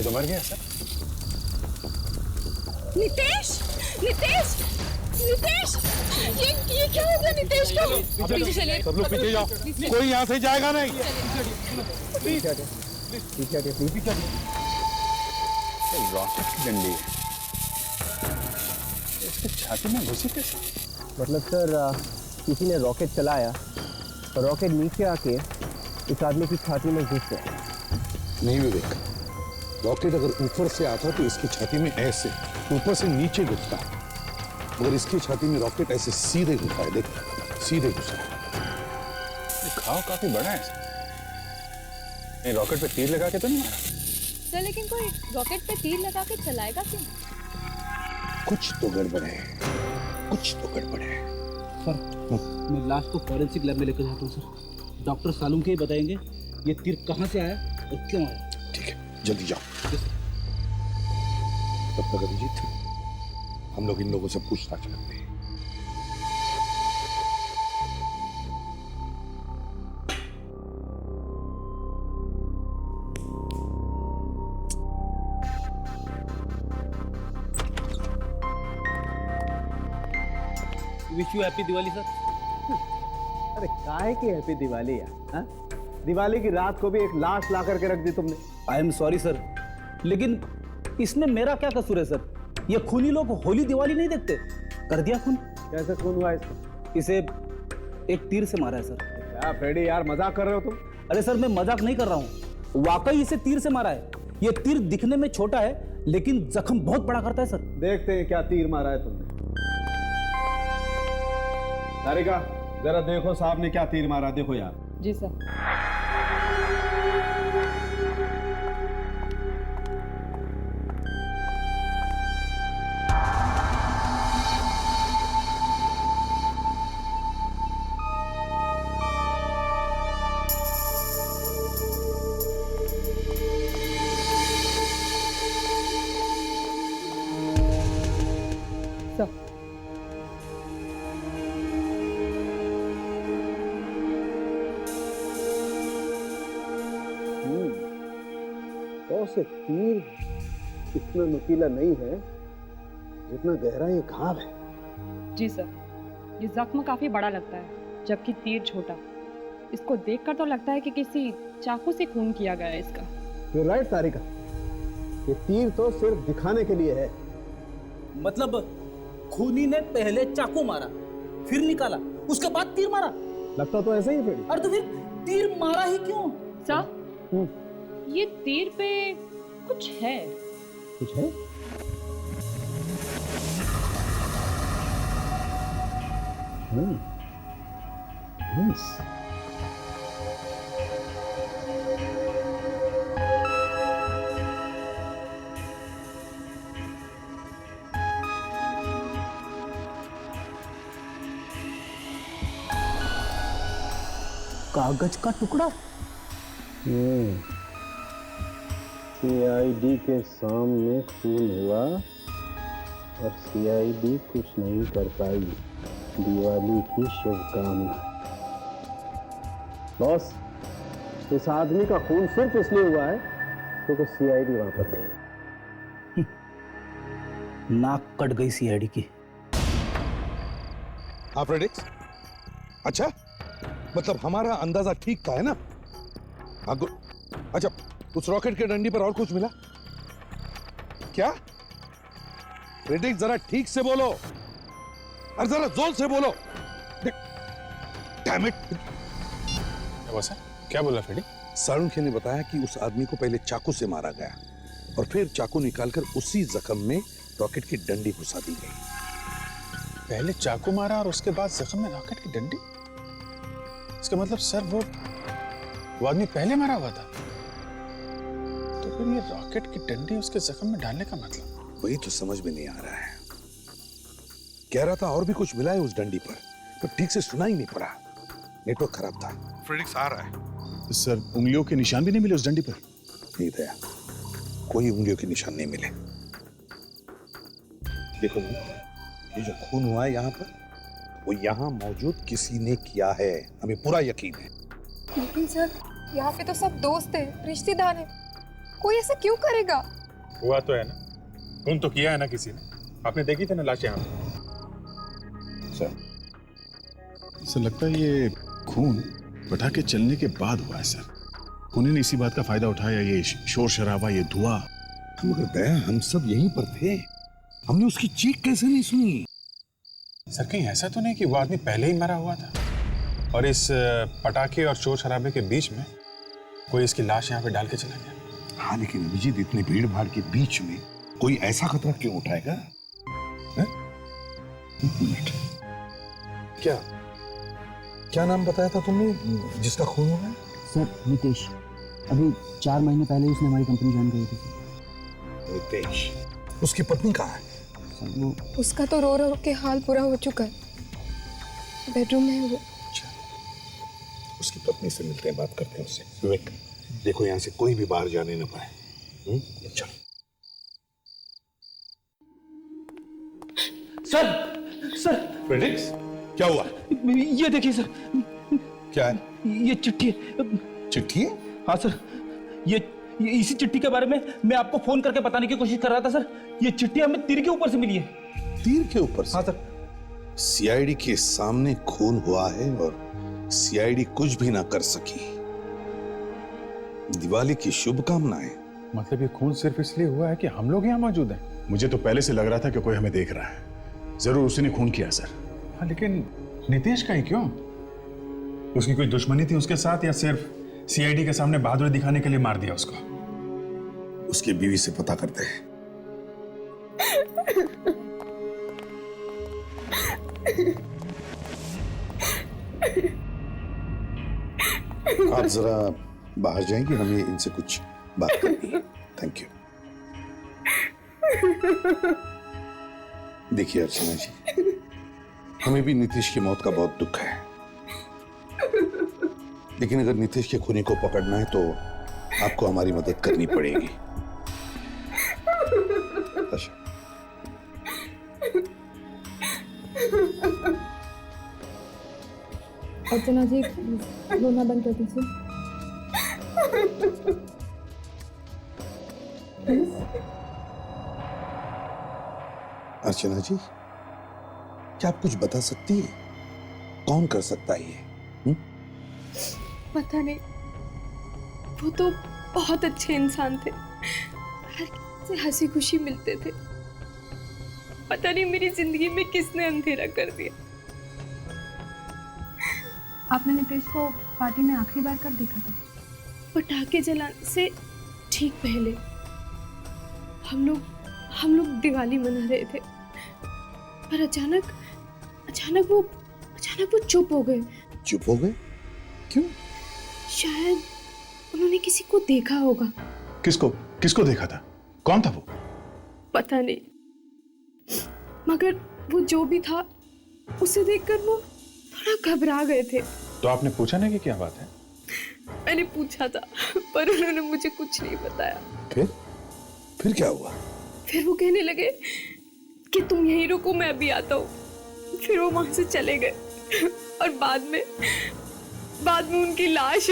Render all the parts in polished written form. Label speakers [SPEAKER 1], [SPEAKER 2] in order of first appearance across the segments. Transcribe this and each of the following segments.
[SPEAKER 1] ये तो मर गया सर।
[SPEAKER 2] नितेश, नितेश, नितेश, ये क्या हो गया नितेश को? पीछे चलिए।
[SPEAKER 1] सब लोग पीछे जाओ, कोई यहाँ से जाएगा नहीं। रॉकेट की डंडी है, इसकी छाती में घुसी कैसे?
[SPEAKER 3] मतलब सर किसी ने रॉकेट चलाया और रॉकेट नीचे आके इस आदमी की छाती में घुस गया।
[SPEAKER 1] नहीं विवेक, रॉकेट अगर ऊपर से आता तो इसकी छाती में ऐसे ऊपर से नीचे घुसता, मगर इसकी छाती में रॉकेट ऐसे सीधे घुसा है। देख, सीधे घुसा है। घाव काफी बड़ा है। ये रॉकेट पे तीर लगा के तो नहीं मारा
[SPEAKER 2] सर? लेकिन कोई रॉकेट पे तीर लगा के चलाएगा क्यों?
[SPEAKER 1] कुछ तो गड़बड़ है, कुछ तो गड़बड़ है।
[SPEAKER 4] सर मैं लाश को फॉरेंसिक लैब में लेकर जाता हूँ सर। डॉक्टर सालूम के ही बताएंगे ये तीर कहाँ से आया और क्यों आया।
[SPEAKER 1] ठीक है, जल्दी जाओ। तब तक अभिजीत, हम लोग इन लोगों से पूछताछ करते हैं।
[SPEAKER 4] Wish you happy Diwali sir.
[SPEAKER 3] अरे काहे की हैप्पी दिवाली यार? हाँ? दिवाली की रात को भी एक लाश ला करके रख दी तुमने।
[SPEAKER 4] आई एम सॉरी सर, लेकिन इसमें मेरा क्या कसूर है सर? ये खूनी लोग होली दिवाली नहीं देखते। कर दिया खून।
[SPEAKER 3] कैसे खून हुआ इसका?
[SPEAKER 4] इसे एक तीर से मारा है सर।
[SPEAKER 3] क्या फ्रेडी यार, मजाक कर रहे हो तुम?
[SPEAKER 4] अरे सर मैं मजाक नहीं कर रहा हूँ, वाकई इसे तीर से मारा है। ये तीर दिखने में छोटा है लेकिन जख्म बहुत बड़ा करता है सर।
[SPEAKER 3] देखते हैं क्या तीर मारा है तुमने। तारिका, जरा देखो साहब ने क्या तीर मारा, देखो यार।
[SPEAKER 2] जी सर।
[SPEAKER 3] तो से तीर इतना नुकीला नहीं है जितना गहरा ये घाव है।
[SPEAKER 2] जी सर, ये जख्म काफी बड़ा लगता है जबकि तीर छोटा। इसको देखकर तो लगता है कि किसी चाकू से खून किया गया है इसका।
[SPEAKER 3] You're right, तारिका, ये तीर तो सिर्फ दिखाने के लिए है।
[SPEAKER 4] मतलब खूनी ने पहले चाकू मारा, फिर निकाला, उसके बाद तीर मारा।
[SPEAKER 3] लगता तो ऐसा ही फ्रेडी।
[SPEAKER 4] अरे तो फिर तीर मारा ही क्यों?
[SPEAKER 2] सर, ये तीर पे कुछ है।
[SPEAKER 3] कुछ है? Yes.
[SPEAKER 4] कागज का टुकड़ा।
[SPEAKER 3] सीआईडी के सामने खून हुआ और सीआईडी कुछ नहीं कर पाई। दिवाली की शुभकामना। बॉस, इस आदमी का खून सिर्फ इसलिए हुआ है क्योंकि सीआईडी वहां पर थी।
[SPEAKER 4] नाक कट गई सीआईडी की।
[SPEAKER 1] हाँ फ्रेडिक्स, अच्छा मतलब हमारा अंदाजा ठीक था, है ना? हाँ, अच्छा, उस रॉकेट के डंडी पर और कुछ मिला क्या? फ्रेडिक्स जरा ठीक से बोलो और जरा जोर से बोलो। Damn it. क्या सर, क्या बोला फ्रेडी? सालुंखे ने बताया कि उस आदमी को पहले चाकू से मारा गया और फिर चाकू निकालकर उसी जख्म में रॉकेट की डंडी घुसा दी गई। पहले चाकू मारा और उसके बाद जख्म में रॉकेट की डंडी? इसका मतलब सर वो आदमी पहले मारा हुआ था, तो फिर ये रॉकेट की डंडी उसके जख्म में डालने का मतलब? वही तो समझ में नहीं आ रहा है। कह रहा था और भी कुछ मिला है उस डंडी पर, तो ठीक से सुना ही नहीं पड़ा, नेटवर्क खराब था। फ्रेडिक्स आ रहा है। सर, उंगलियों के निशान भी नहीं मिले उस डंडी पर? नहीं दया, कोई उंगलियों के निशान नहीं मिले। देखो ये जो खून हुआ है यहाँ पर, वो यहाँ मौजूद किसी ने किया है, हमें पूरा यकीन है।
[SPEAKER 5] लेकिन सर, यहाँ पे तो सब दोस्त हैं, रिश्तेदार हैं। कोई ऐसा क्यों करेगा?
[SPEAKER 6] हुआ तो है ना, खून तो किया है ना किसी ने। आपने देखी थी ना लाश यहाँ पे।
[SPEAKER 7] सर लगता है ये खून पटाखे चलने के बाद हुआ है सर। उन्होंने इसी बात का फायदा उठाया, ये शोर शराबा, ये धुआं।
[SPEAKER 1] मगर दया, हम सब यहीं पर थे, हमने उसकी चीख कैसे नहीं सुनी?
[SPEAKER 6] सर कहीं ऐसा तो नहीं कि वो आदमी पहले ही मरा हुआ था और इस पटाखे और शोर शराबे के बीच में कोई इसकी लाश यहाँ पे डाल के चला गया?
[SPEAKER 1] हाँ, लेकिन अभिजीत, इतने भीड़ भाड़ के बीच में कोई ऐसा खतरा क्यों उठाएगा? एक मिनट, क्या क्या नाम बताया था तुमने जिसका खून हुआ है?
[SPEAKER 4] सर नितेश, अभी 4 महीने पहले उसने हमारी कंपनी ज्वाइन करी थी सर।
[SPEAKER 1] नितेश, उसकी पत्नी कहाँ है?
[SPEAKER 4] सर वो
[SPEAKER 5] उसका तो रो रो के हाल पूरा हो चुका है, बेडरूम में है वो।
[SPEAKER 1] उसकी पत्नी से मिलते हैं, बात करते हैं उससे। विवेक, देखो यहाँ से कोई भी बाहर जाने न पाए। चलो।
[SPEAKER 4] सर
[SPEAKER 1] फेलिक्स, क्या हुआ?
[SPEAKER 4] ये देखिए सर,
[SPEAKER 1] क्या है?
[SPEAKER 4] ये चिट्ठी है।
[SPEAKER 1] चिट्ठी है?
[SPEAKER 4] हाँ सर, ये इसी चिट्ठी के बारे में मैं आपको फोन करके बताने की कोशिश कर रहा था सर। ये चिट्ठी हमें तीर के ऊपर से मिली है।
[SPEAKER 1] तीर के ऊपर से?
[SPEAKER 4] हाँ सर।
[SPEAKER 1] सीआईडी के सामने खून हुआ है और सीआईडी कुछ भी ना कर सकी। दिवाली की शुभकामनाएं।
[SPEAKER 6] मतलब ये खून सिर्फ इसलिए हुआ है कि हम लोग यहाँ मौजूद हैं?
[SPEAKER 7] मुझे तो पहले से लग रहा था कि कोई हमें देख रहा है। जरूर उसी ने खून किया सर।
[SPEAKER 6] हाँ, लेकिन नितेश का ही क्यों? उसकी कोई दुश्मनी थी उसके साथ या सिर्फ सीआईडी के सामने बहादुरी दिखाने के लिए मार दिया उसको?
[SPEAKER 1] उसकी बीवी से पता करते हैं। आप जरा बाहर जाएंगे, हमें इनसे कुछ बात करनी है। Thank you. देखिए अर्चना जी, हमें भी नीतीश की मौत का बहुत दुख है, लेकिन अगर नीतीश के खूनी को पकड़ना है तो आपको हमारी मदद करनी पड़ेगी। अच्छा।
[SPEAKER 2] अर्चना जी, रोना बंद कर दीजिए।
[SPEAKER 1] अर्चना जी, क्या आप कुछ बता सकती हैं? कौन कर सकता है ये?
[SPEAKER 5] पता नहीं, वो तो बहुत अच्छे इंसान थे, हर किसी से हंसी खुशी मिलते थे। पता नहीं मेरी जिंदगी में किसने अंधेरा कर दिया।
[SPEAKER 8] आपने नितेश को पार्टी में आखिरी बार कब देखा था?
[SPEAKER 5] पटाखे जलाने से ठीक पहले हम लोग दिवाली मना रहे थे, पर अचानक वो चुप हो गए।
[SPEAKER 1] चुप हो गए? क्यों?
[SPEAKER 5] शायद उन्होंने किसी को देखा होगा।
[SPEAKER 7] किसको देखा था? कौन था वो?
[SPEAKER 5] पता नहीं, मगर वो जो भी था उसे देखकर वो थोड़ा घबरा गए थे।
[SPEAKER 6] तो आपने पूछा नहीं कि क्या बात है?
[SPEAKER 5] मैंने पूछा था, पर उन्होंने मुझे कुछ नहीं बताया।
[SPEAKER 1] फिर क्या हुआ?
[SPEAKER 5] फिर वो कहने लगे कि तुम यहीं रुको, मैं अभी आता हूँ। फिर वो वहां से चले गए और बाद में उनकी लाश।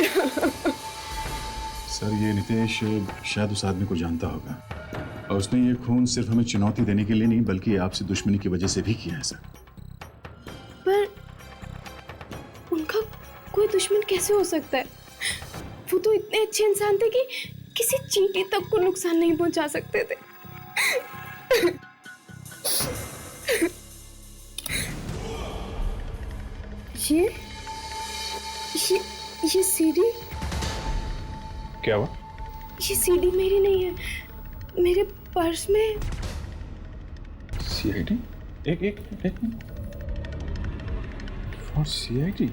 [SPEAKER 7] सर ये नितेश शायद उस आदमी को जानता होगा और उसने ये खून सिर्फ हमें चुनौती देने के लिए नहीं बल्कि आपसे दुश्मनी की वजह से भी किया है सर।
[SPEAKER 5] पर उनका कोई दुश्मन कैसे हो सकता है? वो तो इतने अच्छे इंसान थे कि किसी चींटी तक को नुकसान नहीं पहुंचा सकते थे। ये सीडी?
[SPEAKER 6] क्या हुआ?
[SPEAKER 5] ये सीडी मेरी नहीं है, मेरे पर्स में।
[SPEAKER 6] सीआईडी? एक मिनट। For CID?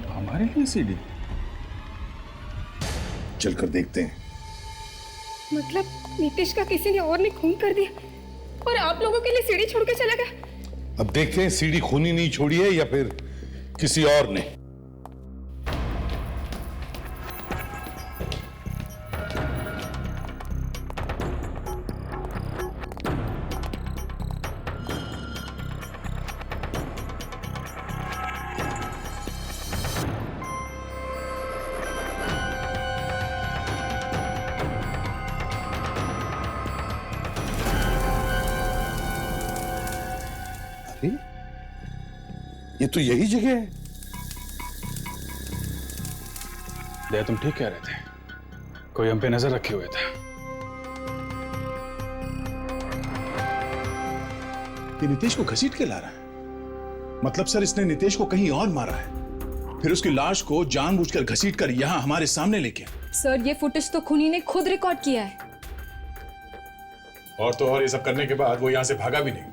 [SPEAKER 6] हमारे लिए सीडी?
[SPEAKER 1] चलकर देखते हैं।
[SPEAKER 5] मतलब नीतीश का किसी ने और ने खून कर दिया और आप लोगों के लिए सीडी छोड़ के चला गया।
[SPEAKER 1] अब देखते हैं सीडी खूनी नहीं छोड़ी है या फिर किसी और ने। अरे ये तो यही जगह है।
[SPEAKER 6] दया, तुम ठीक कह रहे थे, कोई हम पे नजर रखे हुए था।
[SPEAKER 7] ये नितेश को घसीट के ला रहा है। मतलब सर, इसने नितेश को कहीं और मारा है, फिर उसकी लाश को जानबूझकर घसीट कर यहां हमारे सामने लेके आया।
[SPEAKER 8] सर ये फुटेज तो खूनी ने खुद रिकॉर्ड किया है।
[SPEAKER 7] और तो और ये सब करने के बाद वो यहां से भागा भी नहीं,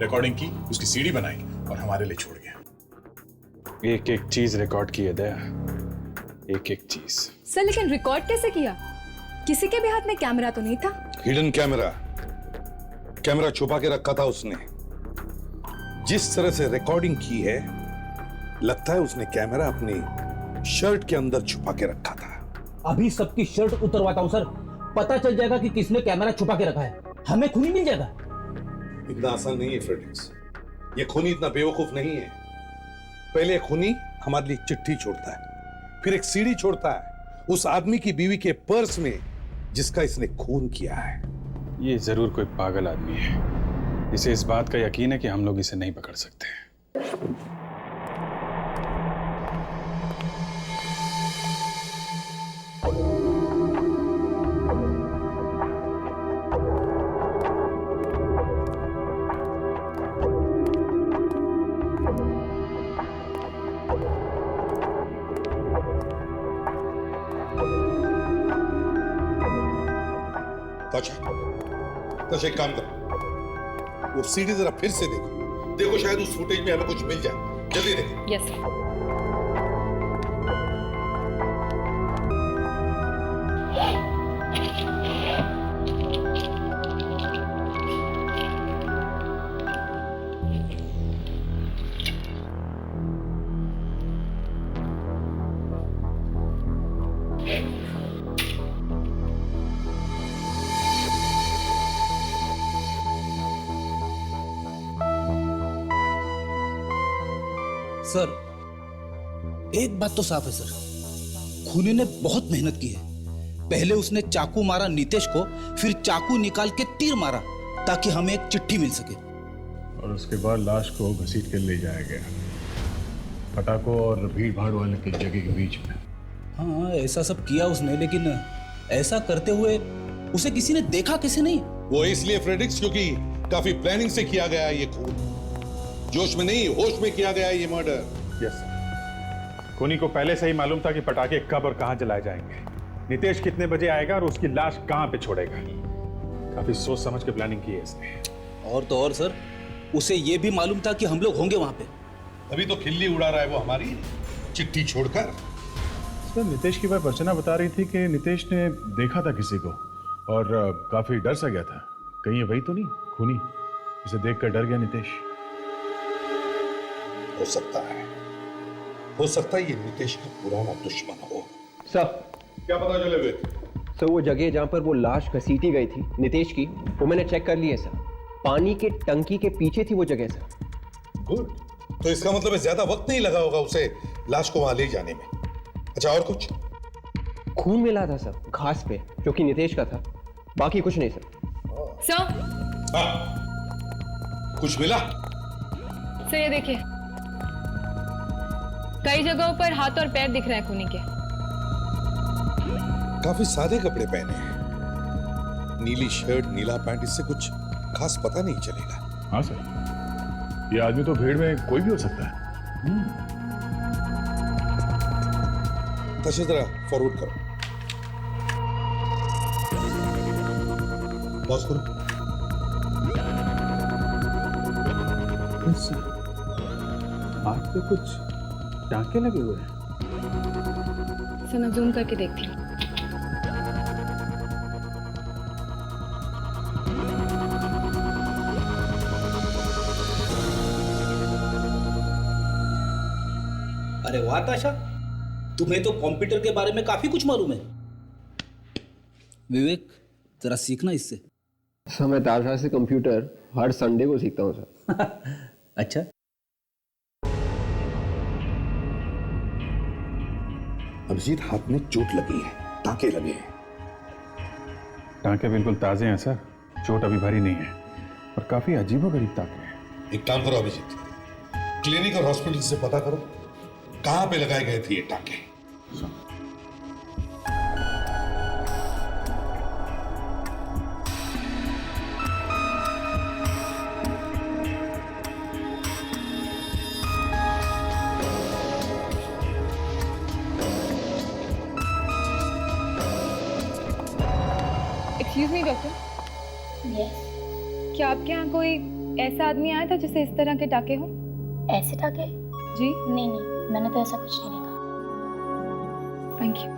[SPEAKER 7] रिकॉर्डिंग की, उसकी सीडी बनाई और हमारे लिए छोड़ गया।
[SPEAKER 6] एक एक चीज रिकॉर्ड की है दया, एक एक चीज।
[SPEAKER 8] सर लेकिन रिकॉर्ड कैसे किया? किसी के भी हाथ में कैमरा तो नहीं था।
[SPEAKER 1] हिडन कैमरा, कैमरा छुपा के रखा था उसने। जिस तरह से रिकॉर्डिंग की है, लगता है उसने कैमरा अपनी शर्ट के अंदर छुपा के रखा था।
[SPEAKER 4] अभी सबकी शर्ट उतरवाता हूँ सर, पता चल जाएगा कि किसने कैमरा छुपा के रखा है, हमें खूनी मिल जाएगा।
[SPEAKER 1] इतना आसान नहीं है फ्रेडरिक्स, ये खूनी इतना बेवकूफ नहीं है। पहले खूनी हमारे लिए चिट्ठी छोड़ता है, फिर एक सीडी छोड़ता है उस आदमी की बीवी के पर्स में जिसका इसने खून किया है।
[SPEAKER 6] ये जरूर कोई पागल आदमी है, इसे इस बात का यकीन है कि हम लोग इसे नहीं पकड़ सकते।
[SPEAKER 1] तो एक काम करो, वो सीडी जरा फिर से देखो, देखो शायद उस फुटेज में हमें कुछ मिल जाए। जल्दी देखो।
[SPEAKER 2] Yes sir.
[SPEAKER 4] सर एक बात तो साफ है सर, खूनी ने बहुत मेहनत की है। पहले उसने चाकू मारा नितेश को, फिर चाकू निकाल के तीर मारा ताकि हमें एक चिट्ठी मिल सके,
[SPEAKER 7] और उसके बाद लाश को घसीट कर ले जाया गया पटाखों और भीड़ भाड़ वाले की जगह के बीच में।
[SPEAKER 4] हाँ ऐसा सब किया उसने, लेकिन ऐसा करते हुए उसे किसी ने देखा कैसे नहीं?
[SPEAKER 1] वो इसलिए फ्रेडरिक्स क्योंकि काफी प्लानिंग से किया गया है ये खून। जोश में नहीं, होश में किया गया है ये मर्डर।
[SPEAKER 6] यस, खूनी को पहले से ही मालूम था कि पटाखे कब और कहां जलाए जाएंगे, नितेश कितने बजे आएगा और उसकी लाश कहां पे छोड़ेगा। काफी सोच समझ के प्लानिंग की है इसने।
[SPEAKER 4] और तो और सर, उसे ये भी मालूम था कि हम लोग होंगे वहां पे।
[SPEAKER 1] अभी तो खिल्ली उड़ा रहा है वो हमारी, चिट्ठी छोड़कर।
[SPEAKER 7] सर नितेश की वाइफ अर्चना बता रही थी कि नितेश ने देखा था किसी को और काफी डर सा गया था। कहीं ये वही तो नहीं खूनी, इसे देखकर डर गया नितेश?
[SPEAKER 1] हो सकता है ये नितेश का पुराना दुश्मन हो।
[SPEAKER 9] सर
[SPEAKER 1] क्या पता चले वे?
[SPEAKER 9] सर वो जगह जहां पर वो लाश घसीटी गई थी नितेश की, वो मैंने चेक कर ली है सर। पानी के टंकी के पीछे थी वो जगह सर।
[SPEAKER 1] गुड, तो इसका मतलब है ज्यादा वक्त नहीं लगा होगा उसे लाश को वहां ले जाने में। अच्छा और कुछ?
[SPEAKER 9] खून मिला था सर घास पे, जो कि नितेश का था, बाकी कुछ नहीं सर।
[SPEAKER 2] सर
[SPEAKER 1] हाँ, कुछ मिला?
[SPEAKER 2] सर ये देखिए, कई जगहों पर हाथ और पैर दिख रहे हैं खूनी के।
[SPEAKER 1] काफी सादे कपड़े पहने हैं, नीली शर्ट, नीला पैंट, इससे कुछ खास पता नहीं चलेगा।
[SPEAKER 7] हाँ सर, ये आदमी तो भीड़ में कोई भी हो सकता है।
[SPEAKER 1] तशे जरा फॉरवर्ड करो, पॉज करो।
[SPEAKER 6] हाथ पे कुछ टांके लगे हुए हैं।
[SPEAKER 2] सर मैं जूम करके देखती हूँ।
[SPEAKER 4] अरे वाह ताशा, तुम्हें तो कंप्यूटर के बारे में काफी कुछ मालूम है। विवेक जरा सीखना इससे।
[SPEAKER 9] सर मैं ताशा से कंप्यूटर हर संडे को सीखता हूँ सर।
[SPEAKER 4] अच्छा,
[SPEAKER 1] अभिजीत हाथ में चोट लगी है, टांके लगे हैं।
[SPEAKER 6] टांके बिल्कुल ताजे हैं सर, चोट अभी भरी नहीं है और काफी अजीबोगरीब टांके हैं।
[SPEAKER 1] एक काम करो अभिजीत, क्लिनिक और हॉस्पिटल से पता करो कहां पे लगाए गए थे ये टाके।
[SPEAKER 8] एक्सक्यूज मी डॉक्टर, क्या आपके यहाँ कोई ऐसा आदमी आया था जिसे इस तरह के टाके हो?
[SPEAKER 10] ऐसे टाके?
[SPEAKER 8] जी
[SPEAKER 10] नहीं नहीं, मैंने तो ऐसा कुछ नहीं देखा।
[SPEAKER 8] Thank you.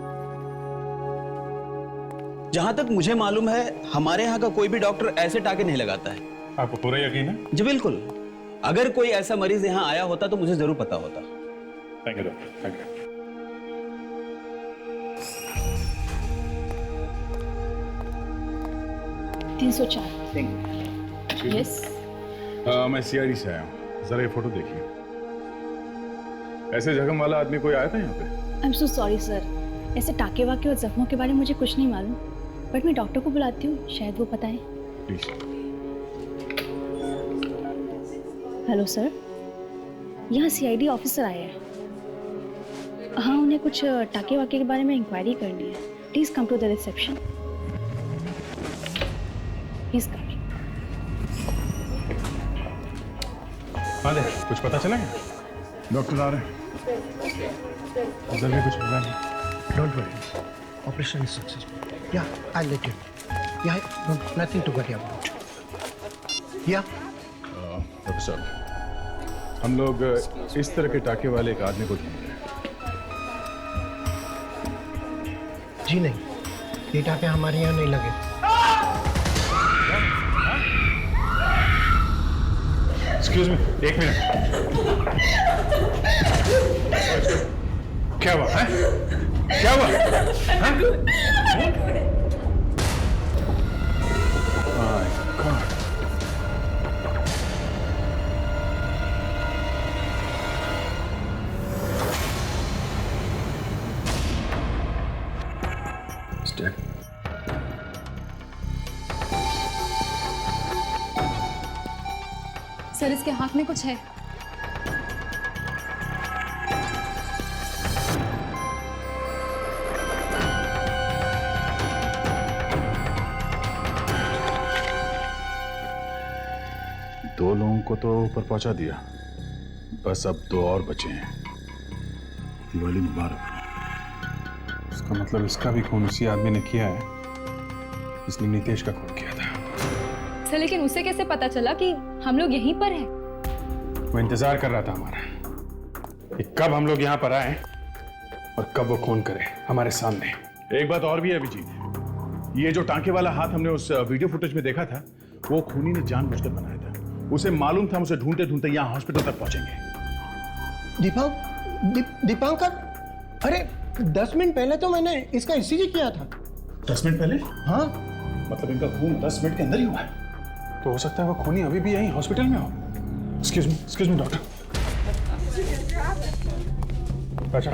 [SPEAKER 4] जहां तक मुझे मालूम है हमारे यहाँ का कोई भी डॉक्टर ऐसे टाके नहीं लगाता है।
[SPEAKER 6] आपको पूरा यकीन है?
[SPEAKER 4] जी बिल्कुल, अगर कोई ऐसा मरीज यहाँ आया होता तो मुझे जरूर पता होता।
[SPEAKER 6] Thank you doctor, thank you.
[SPEAKER 10] 304। Yes.
[SPEAKER 7] मैं सीआईडी से आया हूँ, जरा ये फोटो देखिए। ऐसे जख्म वाला आदमी कोई आया था यहाँ पे?
[SPEAKER 10] I am so sorry sir, ऐसे टाके वाके और जख्मों के बारे में मुझे कुछ नहीं मालूम, बट मैं डॉक्टर को बुलाती हूँ, शायद वो बताएं।
[SPEAKER 7] प्लीज।
[SPEAKER 10] हेलो सर, यहाँ सीआईडी ऑफिसर आए हैं। हाँ, उन्हें कुछ टाके वाके के बारे में इंक्वायरी करनी है। Please come to the reception. Please come.
[SPEAKER 6] हाँ दे, कुछ पता चला क्या?
[SPEAKER 7] डॉक्टर आ रहे हैं।
[SPEAKER 6] उधर भी कुछ मिला नहीं।
[SPEAKER 11] Don't worry. Operation is successful. Yeah, I'll let you know. Yeah, no, nothing to worry about. Yeah.
[SPEAKER 7] Doctor साहब, हम लोग इस तरह के टाके वाले एक आदमी को ढूंढ रहे हैं।
[SPEAKER 11] जी नहीं, ये टाके हमारे यहाँ नहीं लगे।
[SPEAKER 6] एक्सक्यूज मी, एक मिनट। क्या हुआ है? क्या हुआ?
[SPEAKER 8] सर, इसके हाथ में कुछ है।
[SPEAKER 7] दो लोगों को तो ऊपर पहुंचा दिया, बस अब दो और बचे हैं। दिवाली मुबारक।
[SPEAKER 6] इसका मतलब इसका भी खून उसी आदमी ने किया है जिसने नितेश का खून किया था।
[SPEAKER 8] सर, लेकिन उसे कैसे पता चला कि हम लोग यहीं पर हैं?
[SPEAKER 6] वो इंतजार कर रहा था हमारा कि कब हम लोग यहाँ पर आए और कब वो खून करे हमारे सामने।
[SPEAKER 7] एक बात और भी है अभिजीत, ये जो टांके वाला हाथ हमने उस वीडियो फुटेज में देखा था, वो खूनी ने जानबूझकर बनाया था। उसे मालूम था हम उसे ढूंढते ढूंढते यहाँ हॉस्पिटल तक पहुंचेंगे।
[SPEAKER 11] दीपांकर, अरे 10 मिनट पहले तो मैंने इसका ईसीजी किया था।
[SPEAKER 7] 10 मिनट पहले?
[SPEAKER 11] हाँ।
[SPEAKER 7] मतलब इनका खून 10 मिनट के अंदर ही हुआ है।
[SPEAKER 6] तो हो सकता है वो खूनी अभी भी यहीं हॉस्पिटल में हो। Excuse me doctor. अच्छा,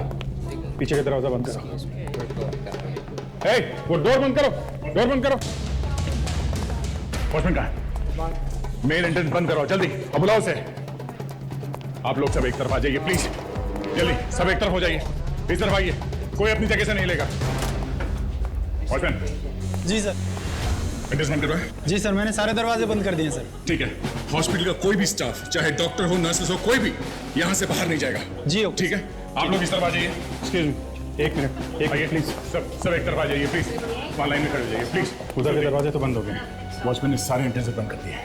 [SPEAKER 6] पीछे का दरवाजा बंद करो। वो डोर बंद करो, डोर बंद करो।
[SPEAKER 7] वॉचमैन कहाँ है? मेन एंट्रेंस बंद करो जल्दी, अब बुलाओ उसे। आप लोग सब एक तरफ आ जाइए प्लीज, जल्दी सब एक तरफ हो जाइए। इस तरफ आइए, कोई अपनी जगह से नहीं लेगा। वॉचमैन।
[SPEAKER 4] जी सर।
[SPEAKER 7] एंट्रेंस बंद करो।
[SPEAKER 4] जी सर, मैंने सारे दरवाजे बंद कर दिए सर।
[SPEAKER 7] ठीक है, हॉस्पिटल का कोई भी स्टाफ, चाहे डॉक्टर हो, नर्सेस हो, कोई भी यहाँ से बाहर नहीं जाएगा।
[SPEAKER 4] जी
[SPEAKER 7] ठीक है, आप लोग इस तरफ आ जाइए।
[SPEAKER 6] एक्सक्यूज मी, एक मिनट, एक
[SPEAKER 7] आइए प्लीज, सब एक तरफ आ जाइए प्लीज। वहाँ लाइन में खड़े हो जाइए प्लीज।
[SPEAKER 6] उधर के दरवाजे तो बंद हो गए।
[SPEAKER 7] वॉचमैन ने सारे एंट्रेंस बंद कर दिए।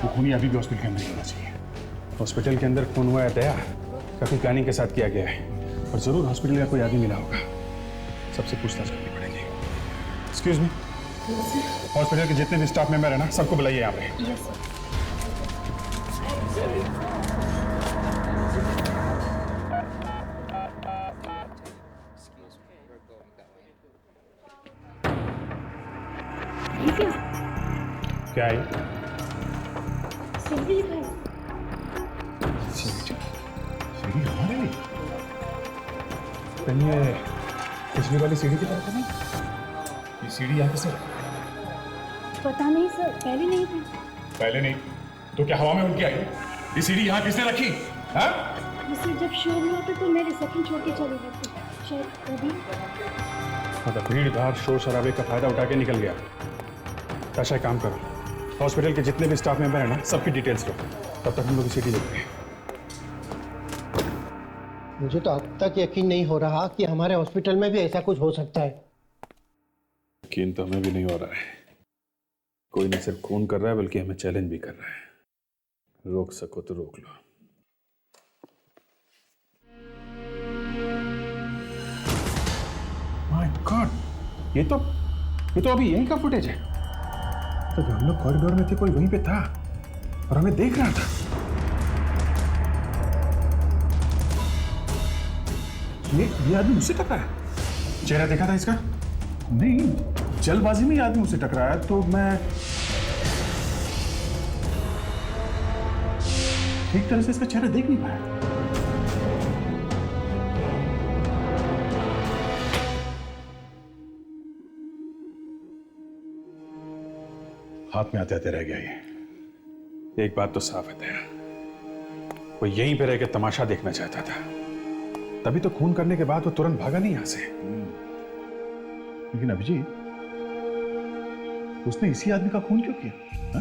[SPEAKER 7] वो खूनी अभी भी हॉस्पिटल के अंदर ही होना चाहिए।
[SPEAKER 6] हॉस्पिटल के अंदर खून हुआ है दया, काफी प्लानिंग के साथ किया गया है और जरूर हॉस्पिटल का कोई आदमी मिला होगा। सबसे पूछताछ करनी पड़ेगी। एक्सक्यूज मी, हॉस्पिटल के जितने भी स्टाफ मेंबर है ना, सबको बुलाइए यहाँ पे।
[SPEAKER 10] Yes sir.
[SPEAKER 6] क्या है?
[SPEAKER 10] सीढ़ी है।
[SPEAKER 6] सीढ़ी यहाँ है? कहीं ये पिछली वाली सीढ़ी की तरफ तो नहीं? ये सीढ़ी यहाँ से
[SPEAKER 10] पता नहीं सर, पहले नहीं थी।
[SPEAKER 7] पहले नहीं तो क्या हवा में उनकी आई? ये सीढ़ी यहाँ किसने रखी? हाँ?
[SPEAKER 10] सर जब शोर हुआ तो मेरे सेकंड छोड़ के चले गए थे शायद तभी।
[SPEAKER 6] मतलब भीड़ भाड़ शोर शराबे का फायदा उठा के निकल गया। ताशा एक काम करो, हॉस्पिटल के जितने भी स्टाफ मेंबर हैं ना सबकी डिटेल्स लो, तब तक हम लोग सीटी देखते हैं।
[SPEAKER 11] मुझे तो अब तक यकीन नहीं हो रहा कि हमारे हॉस्पिटल में भी ऐसा कुछ हो सकता है।
[SPEAKER 6] यकीन तो हमें भी नहीं हो रहा है। कोई न सिर्फ खून कर रहा है बल्कि हमें चैलेंज भी कर रहा है। रोक सको तो रोक लो। माय गॉड, ये तो अभी यहीं का फुटेज है। तो जब हम लोग कॉरिडोर में थे कोई वहीं पे था और हमें देख रहा था। ये आदमी मुझसे टकराया। चेहरा देखा था इसका? नहीं, जल्दबाजी में ये आदमी मुझसे टकराया तो मैं ठीक तरह से इसका चेहरा देख नहीं पाया। हाथ में आते आते रह गया ये। एक बात तो साफ है दया, वो यहीं पे रह के तमाशा देखना चाहता था, तभी तो खून करने के बाद वो तुरंत भागा नहीं यहां से। लेकिन अभिजीत, उसने इसी आदमी का खून क्यों किया? हा?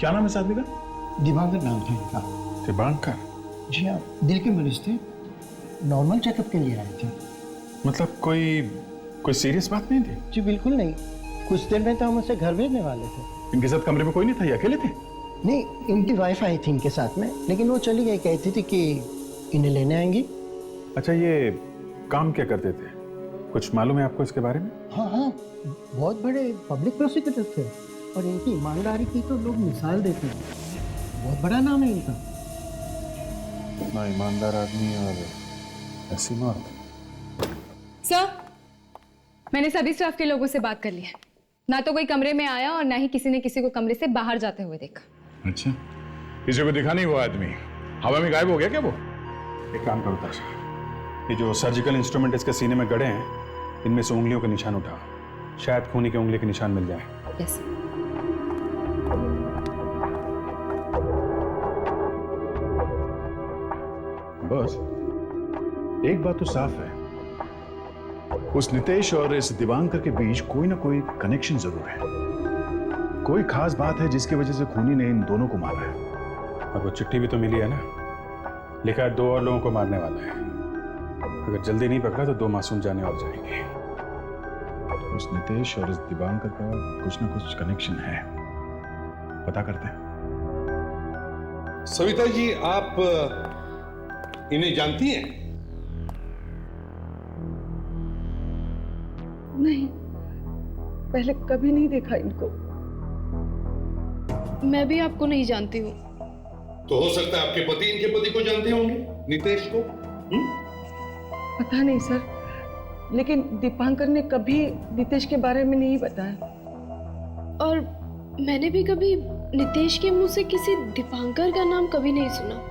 [SPEAKER 6] क्या नाम है इस आदमी का?
[SPEAKER 11] दिवाकर नाम था इनका।
[SPEAKER 6] दिवाकर?
[SPEAKER 11] जी हाँ, दिल के मरीज थे, नॉर्मल चेकअप के लिए आए थे।
[SPEAKER 6] मतलब कोई सीरियस बात नहीं थी?
[SPEAKER 11] जी बिल्कुल नहीं, कुछ देर में तो हम उसे घर भेजने वाले थे।
[SPEAKER 6] इनके साथ कमरे में कोई नहीं था, ये अकेले थे?
[SPEAKER 11] नहीं, इनकी वाइफ आई थी इनके साथ में, लेकिन वो चली गई, कहती थी कि इन्हें लेने आएंगी।
[SPEAKER 6] अच्छा, ये काम क्या करते थे? कुछ मालूम है आपको इसके बारे में?
[SPEAKER 11] हाँ हाँ, बहुत बड़े पब्लिक प्रोसिक्यूटर थे और इनकी ईमानदारी की तो लोग मिसाल देते हैं। बहुत बड़ा नाम है इनका।
[SPEAKER 6] इतना ईमानदार आदमी और ऐसी मौत।
[SPEAKER 5] सर, मैंने सभी स्टाफ के लोगों से बात कर ली है। ना तो कोई कमरे में आया और ना ही किसी ने किसी को कमरे से बाहर जाते हुए देखा।
[SPEAKER 7] अच्छा, किसी को दिखा नहीं वो आदमी? हवा में गायब हो गया क्या वो?
[SPEAKER 6] एक काम करो ताशा, ये जो सर्जिकल इंस्ट्रूमेंट इसके सीने में गड़े हैं, इनमें से उंगलियों के निशान उठाओ, शायद खूनी के उंगली के निशान मिल जाए।
[SPEAKER 5] यस।
[SPEAKER 7] बस एक बात तो साफ है, उस नितेश और इस दिवांकर के बीच कोई ना कोई कनेक्शन जरूर है। कोई खास बात है जिसकी वजह से खूनी ने इन दोनों को मारा है।
[SPEAKER 6] और वो चिट्ठी भी तो मिली है ना, लिखा है 2 और लोगों को मारने वाला है। अगर जल्दी नहीं पकड़ा तो 2 मासूम जाने और जाएंगे।
[SPEAKER 7] उस नितेश और इस दिवांकर का कुछ ना कुछ कनेक्शन है, पता करते हैं।
[SPEAKER 1] सविता जी, आप इन्हें जानती हैं?
[SPEAKER 12] नहीं, पहले कभी नहीं देखा इनको।
[SPEAKER 5] मैं भी आपको नहीं जानती हूँ।
[SPEAKER 1] तो हो सकता है आपके पति इनके पति को जानते होंगे, नितेश को।
[SPEAKER 12] पता नहीं सर, लेकिन दीपांकर ने कभी नितेश के बारे में नहीं बताया।
[SPEAKER 5] और मैंने भी कभी नितेश के मुंह से किसी दीपांकर का नाम कभी नहीं सुना।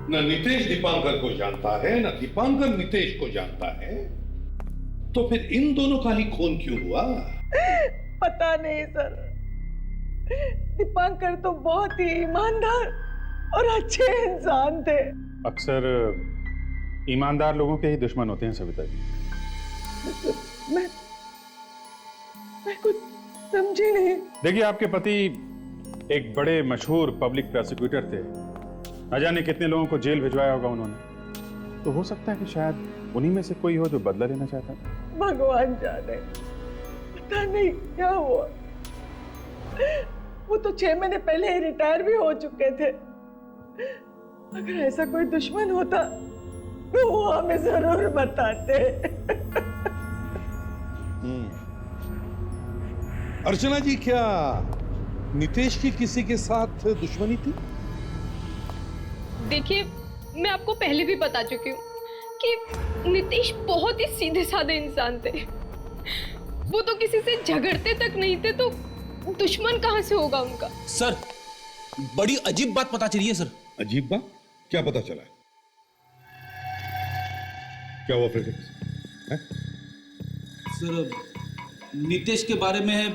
[SPEAKER 1] न नितेश दीपांकर को जानता है, न दीपांकर नितेश को जानता है, तो फिर इन दोनों का ही खून क्यों हुआ?
[SPEAKER 12] पता नहीं सर, दीपांकर तो बहुत ही ईमानदार और अच्छे इंसान थे।
[SPEAKER 6] अक्सर ईमानदार लोगों के ही दुश्मन होते हैं सविता जी।
[SPEAKER 12] मैं कुछ समझी नहीं।
[SPEAKER 6] देखिए, आपके पति एक बड़े मशहूर पब्लिक प्रोसिक्यूटर थे, न जाने कितने लोगों को जेल भिजवाया होगा उन्होंने। तो हो सकता है कि शायद उन्हीं में से कोई हो जो बदला लेना चाहता था।
[SPEAKER 12] भगवान जाने, पता नहीं क्या हुआ। वो तो 6 महीने पहले ही रिटायर भी हो चुके थे। अगर ऐसा कोई दुश्मन होता तो वो हमें जरूर बताते।
[SPEAKER 1] अर्चना जी, क्या नितेश की किसी के साथ दुश्मनी थी?
[SPEAKER 5] देखिए, मैं आपको पहले भी बता चुकी हूँ कि नितेश बहुत ही सीधे साधे इंसान थे। वो तो किसी से झगड़ते तक नहीं थे, तो दुश्मन कहाँ से होगा उनका?
[SPEAKER 4] सर, बड़ी अजीब बात पता चली है सर।
[SPEAKER 1] अजीब बात? क्या पता चला? क्या हुआ फिर?
[SPEAKER 4] सर, नितेश के बारे में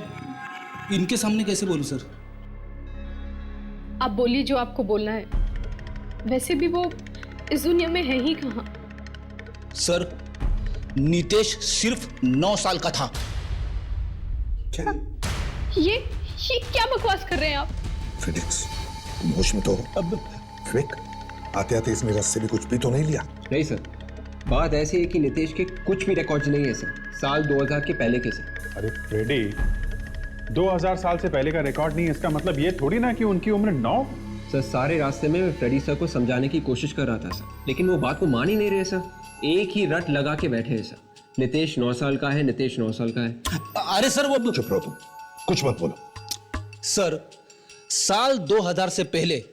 [SPEAKER 4] इनके सामने कैसे बोलूं सर?
[SPEAKER 5] आप बोलिए जो आपको बोलना है। वैसे भी वो इस दुनिया में है ही कहाँ।
[SPEAKER 4] सर, नितेश सिर्फ 9 साल का था।
[SPEAKER 1] क्या?
[SPEAKER 5] ये क्या बकवास कर रहे हैं आप?
[SPEAKER 1] फिनिक्स, तुम होश में तो हो?
[SPEAKER 4] अब
[SPEAKER 1] विक, आते आते इसमें रस से भी कुछ भी तो नहीं लिया?
[SPEAKER 9] नहीं सर, बात ऐसी है कि नितेश के कुछ भी रिकॉर्ड्स नहीं है सर, साल 2000 के पहले के सर।
[SPEAKER 6] अरे फ्रेडी, 2000 साल से पहले का रिकॉर्ड नहीं है, इसका मतलब ये थोड़ी ना कि उनकी उम्र 9।
[SPEAKER 9] सर सारे रास्ते में मैं फ्रेडी सर को समझाने की कोशिश कर रहा था सर, लेकिन वो बात को मान ही नहीं रहे सर। एक ही रट लगा के बैठे हैं सर, नितेश 9 साल का है, नितेश 9 साल का है।
[SPEAKER 4] अरे सर वो
[SPEAKER 1] चुप रहो तुम, कुछ मत बोलो।
[SPEAKER 4] सर, साल 2000 से पहले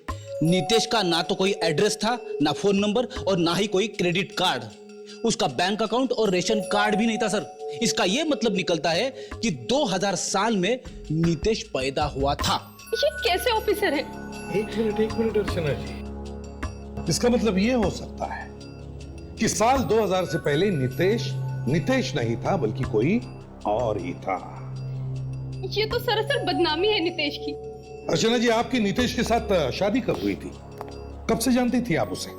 [SPEAKER 4] नितेश का ना तो कोई एड्रेस था, ना फोन नंबर और ना ही कोई क्रेडिट कार्ड। उसका बैंक अकाउंट और रेशन कार्ड भी नहीं था सर। इसका यह मतलब निकलता है कि 2000 साल में नितेश पैदा हुआ था।
[SPEAKER 5] ये कैसे ऑफिसर है?
[SPEAKER 1] एक मिनट अर्चना जी, इसका मतलब ये हो सकता है कि साल 2000 से पहले नितेश नहीं था, बल्कि कोई और ही था।
[SPEAKER 5] ये तो सरासर बदनामी है नितेश की।
[SPEAKER 1] अर्चना जी, आपकी नितेश के साथ शादी कब हुई थी? कब से जानती थी आप उसे?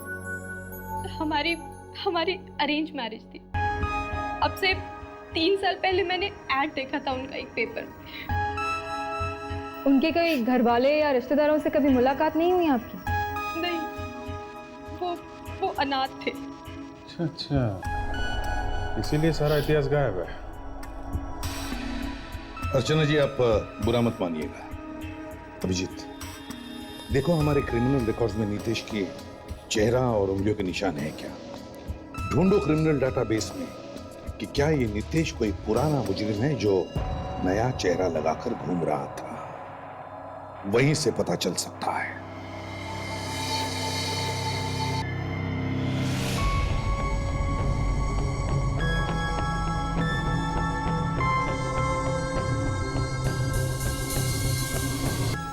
[SPEAKER 5] हमारी अरेंज मैरिज थी। अब से 3 साल पहले मैंने ऐड देखा था उनका एक पेपर में।
[SPEAKER 8] उनके कोई घर वाले या रिश्तेदारों से कभी मुलाकात नहीं हुई आपकी?
[SPEAKER 5] नहीं, वो अनाथ थे।
[SPEAKER 6] अच्छा, इसीलिए सारा इतिहास गायब है।
[SPEAKER 1] अर्चना जी, आप बुरा मत मानिएगा। अभिजीत, देखो हमारे क्रिमिनल रिकॉर्ड्स में नितेश के चेहरा और उंगलियों के निशान है क्या? ढूंढो क्रिमिनल डाटाबेस में कि क्या ये नितेश कोई पुराना मुजरिम है जो नया चेहरा लगाकर घूम रहा था। वहीं से पता चल सकता है।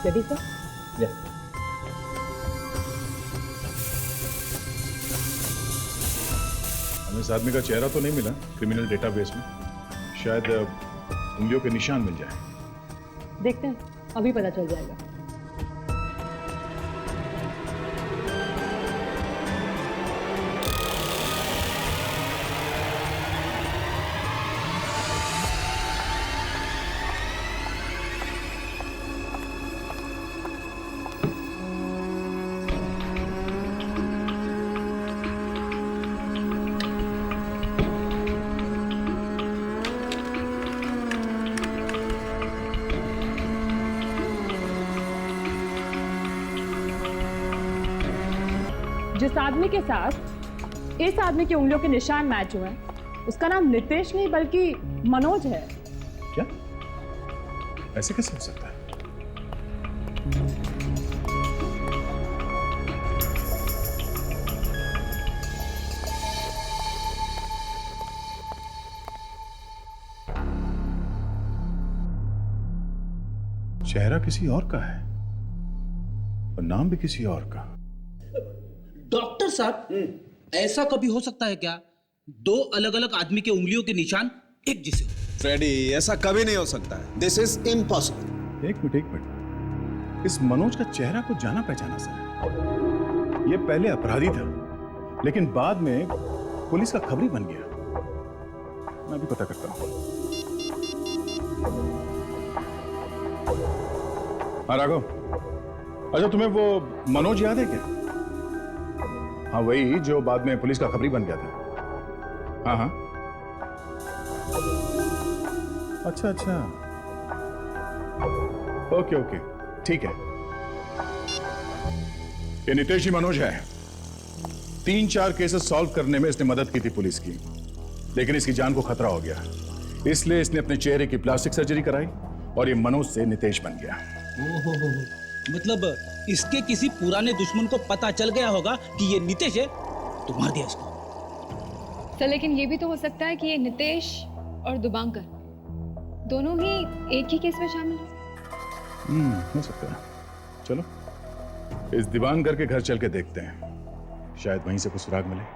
[SPEAKER 12] Ready sir?
[SPEAKER 9] या
[SPEAKER 7] हमें इस आदमी का चेहरा तो नहीं मिला क्रिमिनल डेटाबेस में, शायद उंगलियों के निशान मिल जाए।
[SPEAKER 2] देखते हैं, अभी पता चल जाएगा। जिस आदमी के साथ इस आदमी की उंगलियों के निशान मैच हुए हैं, उसका नाम नितेश नहीं बल्कि मनोज है।
[SPEAKER 7] क्या? ऐसे कैसे हो सकता है? चेहरा किसी और का है और नाम भी किसी और का।
[SPEAKER 4] डॉक्टर साहब, ऐसा कभी हो सकता है क्या? 2 अलग अलग आदमी के उंगलियों के निशान एक जैसे हो?
[SPEAKER 13] फ्रेडी, ऐसा कभी नहीं हो सकता है। This is impossible.
[SPEAKER 7] एक मिनट, इस मनोज का चेहरा को जाना पहचाना सर। ये पहले अपराधी था, लेकिन बाद में पुलिस का खबरी बन गया। मैं भी पता करता हूं। हाँ राघव, अच्छा तुम्हें वो मनोज याद है क्या? हाँ वही जो बाद में पुलिस का खबरी बन गया था। हाँ हाँ, अच्छा अच्छा, ओके ओके, ठीक है। ये नितेश ही मनोज है। 3-4 केसेस सॉल्व करने में इसने मदद की थी पुलिस की, लेकिन इसकी जान को खतरा हो गया, इसलिए इसने अपने चेहरे की प्लास्टिक सर्जरी कराई और ये मनोज से नितेश बन गया।
[SPEAKER 4] ओहो, मतलब इसके किसी पुराने दुश्मन को पता चल गया होगा कि ये नितेश है, तो मार दिया इसको।
[SPEAKER 5] सर लेकिन ये भी तो हो सकता है कि ये नितेश और दुबांकर दोनों ही एक ही केस में शामिल हैं।
[SPEAKER 7] हो सकता है। चलो इस दीवानगर के घर चल के देखते हैं, शायद वहीं से कुछ सुराग मिले।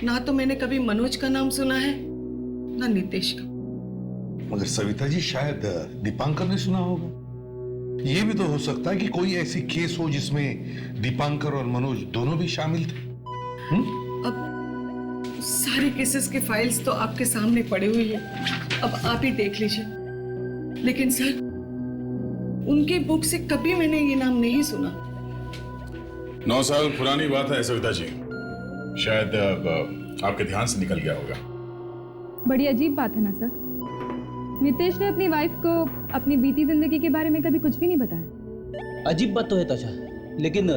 [SPEAKER 12] ना तो मैंने कभी मनोज का नाम सुना है ना नितेश का।
[SPEAKER 1] मगर सविता जी शायद दीपांकर ने सुना होगा। ये भी तो हो सकता है कि कोई ऐसी केस हो जिसमें दीपांकर और मनोज दोनों भी शामिल थे।
[SPEAKER 12] अब सारे केसेस के फाइल्स तो आपके सामने पड़े हुए हैं, अब आप ही देख लीजिए। लेकिन सर, उनके बुक से कभी मैंने ये नाम नहीं सुना।
[SPEAKER 7] 9 साल पुरानी बात है सविता जी, शायद आपके ध्यान से निकल गया होगा।
[SPEAKER 8] बड़ी अजीब बात है ना सर, नितेश ने अपनी वाइफ को अपनी बीती जिंदगी के बारे में कभी कुछ भी नहीं बताया।
[SPEAKER 4] अजीब बात तो है ताशा, लेकिन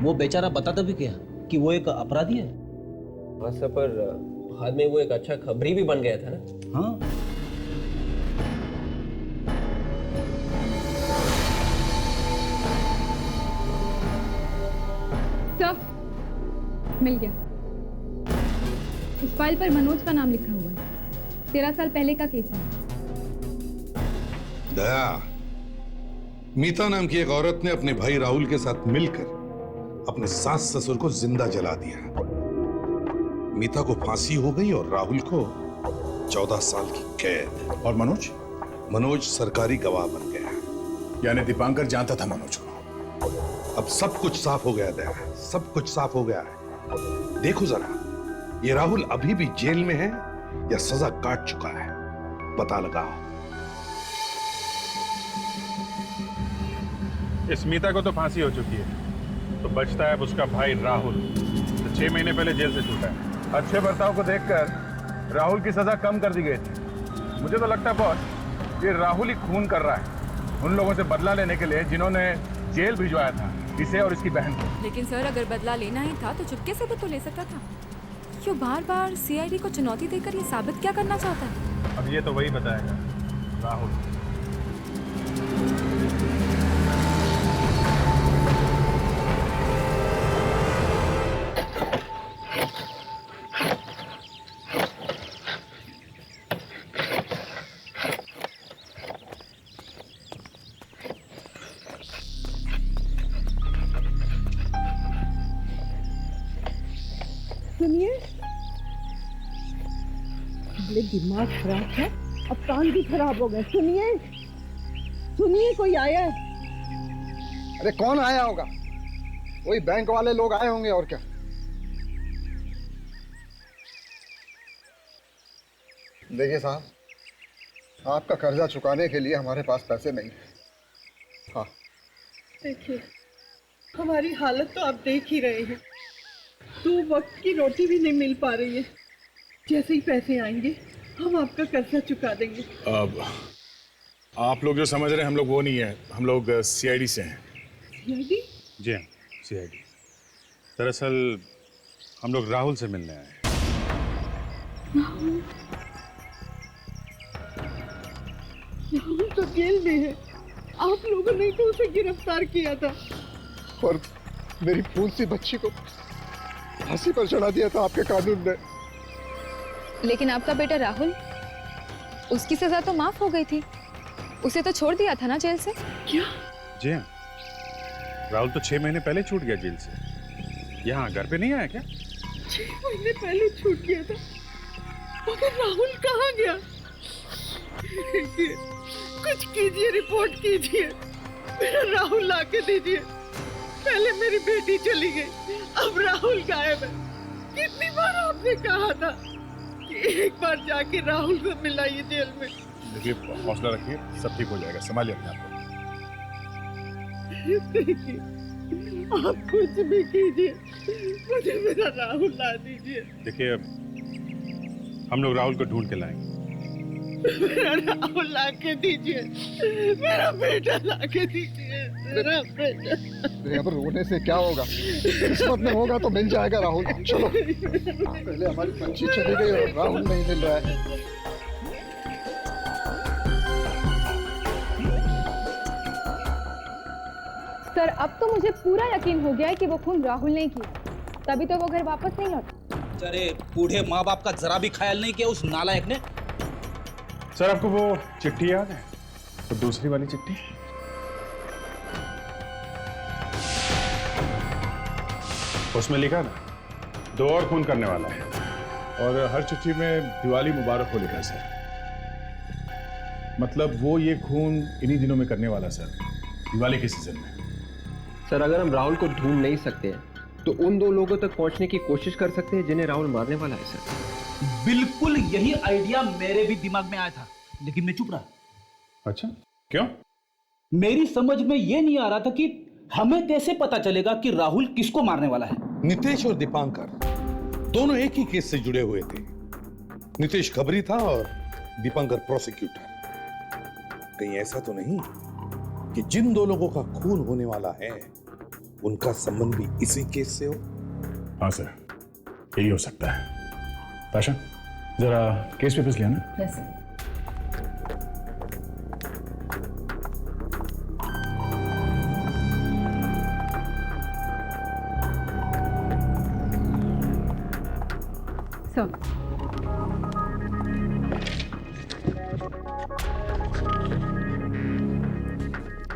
[SPEAKER 4] वो बेचारा बताता भी क्या कि वो एक अपराधी है।
[SPEAKER 9] हाँ सर, पर बाद में वो एक अच्छा खबरी भी बन गया था ना।
[SPEAKER 4] हाँ,
[SPEAKER 8] सब मिल गया। उस फाइल पर मनोज का नाम लिखा हुआ है। 13 साल पहले का केस है।
[SPEAKER 1] दया, मीता नाम की एक औरत ने अपने भाई राहुल के साथ मिलकर अपने सास ससुर को जिंदा जला दिया। मीता को फांसी हो गई और राहुल को 14 साल की कैद।
[SPEAKER 7] और मनोज?
[SPEAKER 1] मनोज सरकारी गवाह बन गया।
[SPEAKER 7] यानी दीपांकर जानता था मनोज को।
[SPEAKER 1] अब सब कुछ साफ हो गया दया, सब कुछ साफ हो गया है। देखो जरा, ये राहुल अभी भी जेल में है या सजा काट चुका है, पता लगाओ।
[SPEAKER 6] इस मीता को तो फांसी हो चुकी है, तो बचता है अब उसका भाई राहुल, जो 6 महीने पहले जेल से छूटा है।
[SPEAKER 7] अच्छे बर्ताव को देखकर राहुल की सजा कम कर दी गई थी। मुझे तो लगता है बॉस, ये राहुल ही खून कर रहा है उन लोगों से बदला लेने के लिए जिन्होंने जेल भिजवाया था इसे और इसकी बहन को।
[SPEAKER 5] लेकिन सर, अगर बदला लेना ही था तो चुपके से भी तो ले सकता था। क्यों बार बार सीआईडी को चुनौती देकर ये साबित क्या करना चाहता है?
[SPEAKER 6] अब ये तो वही बताएगा, राहुल।
[SPEAKER 12] सुनिए, बड़े दिमाग खराब है, अब कान भी खराब हो गए। सुनिए सुनिए, कोई आया है।
[SPEAKER 11] अरे कौन आया होगा? वही बैंक वाले लोग आए होंगे और क्या। देखिए साहब, आपका कर्जा चुकाने के लिए हमारे पास पैसे नहीं है। हाँ
[SPEAKER 12] देखिए, हमारी हालत तो आप देख ही रहे हैं। 2 वक्त की रोटी भी नहीं मिल पा रही है। जैसे ही पैसे आएंगे हम आपका कर्जा चुका देंगे।
[SPEAKER 7] अब आप लोग जो समझ रहे हैं हम लोग वो नहीं है, हम लोग सीआईडी से हैं।
[SPEAKER 12] सीआईडी?
[SPEAKER 6] जी हाँ, सीआईडी। दरअसल हम लोग राहुल से मिलने आए हैं।
[SPEAKER 12] राहुल तो जेल में है, आप लोगों ने तो उसे गिरफ्तार किया था।
[SPEAKER 11] और मेरी फूल सी बच्ची को फांसी पर चढ़ा दिया था आपके कानून ने।
[SPEAKER 8] लेकिन आपका बेटा राहुल, उसकी सजा तो माफ हो गई थी। उसे तो छोड़ दिया था ना जेल से।
[SPEAKER 12] क्या?
[SPEAKER 6] जी हाँ, राहुल तो 6 महीने पहले छूट गया जेल से। यहाँ घर पे नहीं आया क्या?
[SPEAKER 12] 6 महीने पहले छूट गया था, मगर राहुल कहाँ गया? कुछ कीजिए, रिपोर्ट कीजिए, मेरा राहुल लाके दीजिए। पहले मेरी बेटी चली गई, अब राहुल गायब है। कितनी बार आपने कहा था कि एक बार जाके राहुल को मिलाइए जेल में।
[SPEAKER 7] देखिए, हौसला रखिए, सब ठीक हो जाएगा, संभालिए अपने आप को।
[SPEAKER 12] देखिए, आप कुछ भी कीजिए, मुझे मेरा राहुल ला दीजिए।
[SPEAKER 6] देखिए, हम लोग राहुल को ढूंढ के लाएंगे।
[SPEAKER 12] मेरा राहुल लाके दीजिए, मेरा बेटा लाके दीजिए, मेरा बेटा।
[SPEAKER 11] यहाँ पर रोने से क्या होगा? किस्मत में होगा तो मिल जाएगा राहुल। चलो, पहले हमारी बच्ची चली गई और राहुल नहीं मिल रहा है।
[SPEAKER 8] सर, अब तो मुझे पूरा यकीन हो गया है कि वो खून राहुल ने किया, तभी तो वो घर वापस नहीं लौटा।
[SPEAKER 4] अरे बूढ़े माँ बाप का जरा भी ख्याल नहीं किया उस नालायक ने।
[SPEAKER 6] सर, आपको वो चिट्ठी याद है? तो दूसरी वाली चिट्ठी, उसमें लिखा था
[SPEAKER 7] 2 और खून करने वाला है, और हर चिट्ठी में दिवाली मुबारक हो लिखा है सर। मतलब वो ये खून इन्हीं दिनों में करने वाला सर, दिवाली के सीजन में।
[SPEAKER 9] सर अगर हम राहुल को ढूंढ नहीं सकते हैं तो उन 2 लोगों तक पहुंचने की कोशिश कर सकते हैं जिन्हें राहुल मारने वाला है सर।
[SPEAKER 4] बिल्कुल यही आइडिया मेरे भी दिमाग में आया था, लेकिन मैं चुप रहा।
[SPEAKER 7] अच्छा, क्यों?
[SPEAKER 4] मेरी समझ में यह नहीं आ रहा था कि हमें कैसे पता चलेगा कि राहुल किसको मारने वाला है।
[SPEAKER 1] नितेश और दीपांकर दोनों एक ही केस से जुड़े हुए थे। नितेश खबरी था और दीपांकर प्रोसिक्यूटर। कहीं ऐसा तो नहीं कि जिन 2 लोगों का खून होने वाला है उनका संबंध भी इसी केस से हो?
[SPEAKER 7] हाँ सर, यही हो सकता है। ताशा, जरा केस पेपर्स लिया ना।
[SPEAKER 2] Yes sir.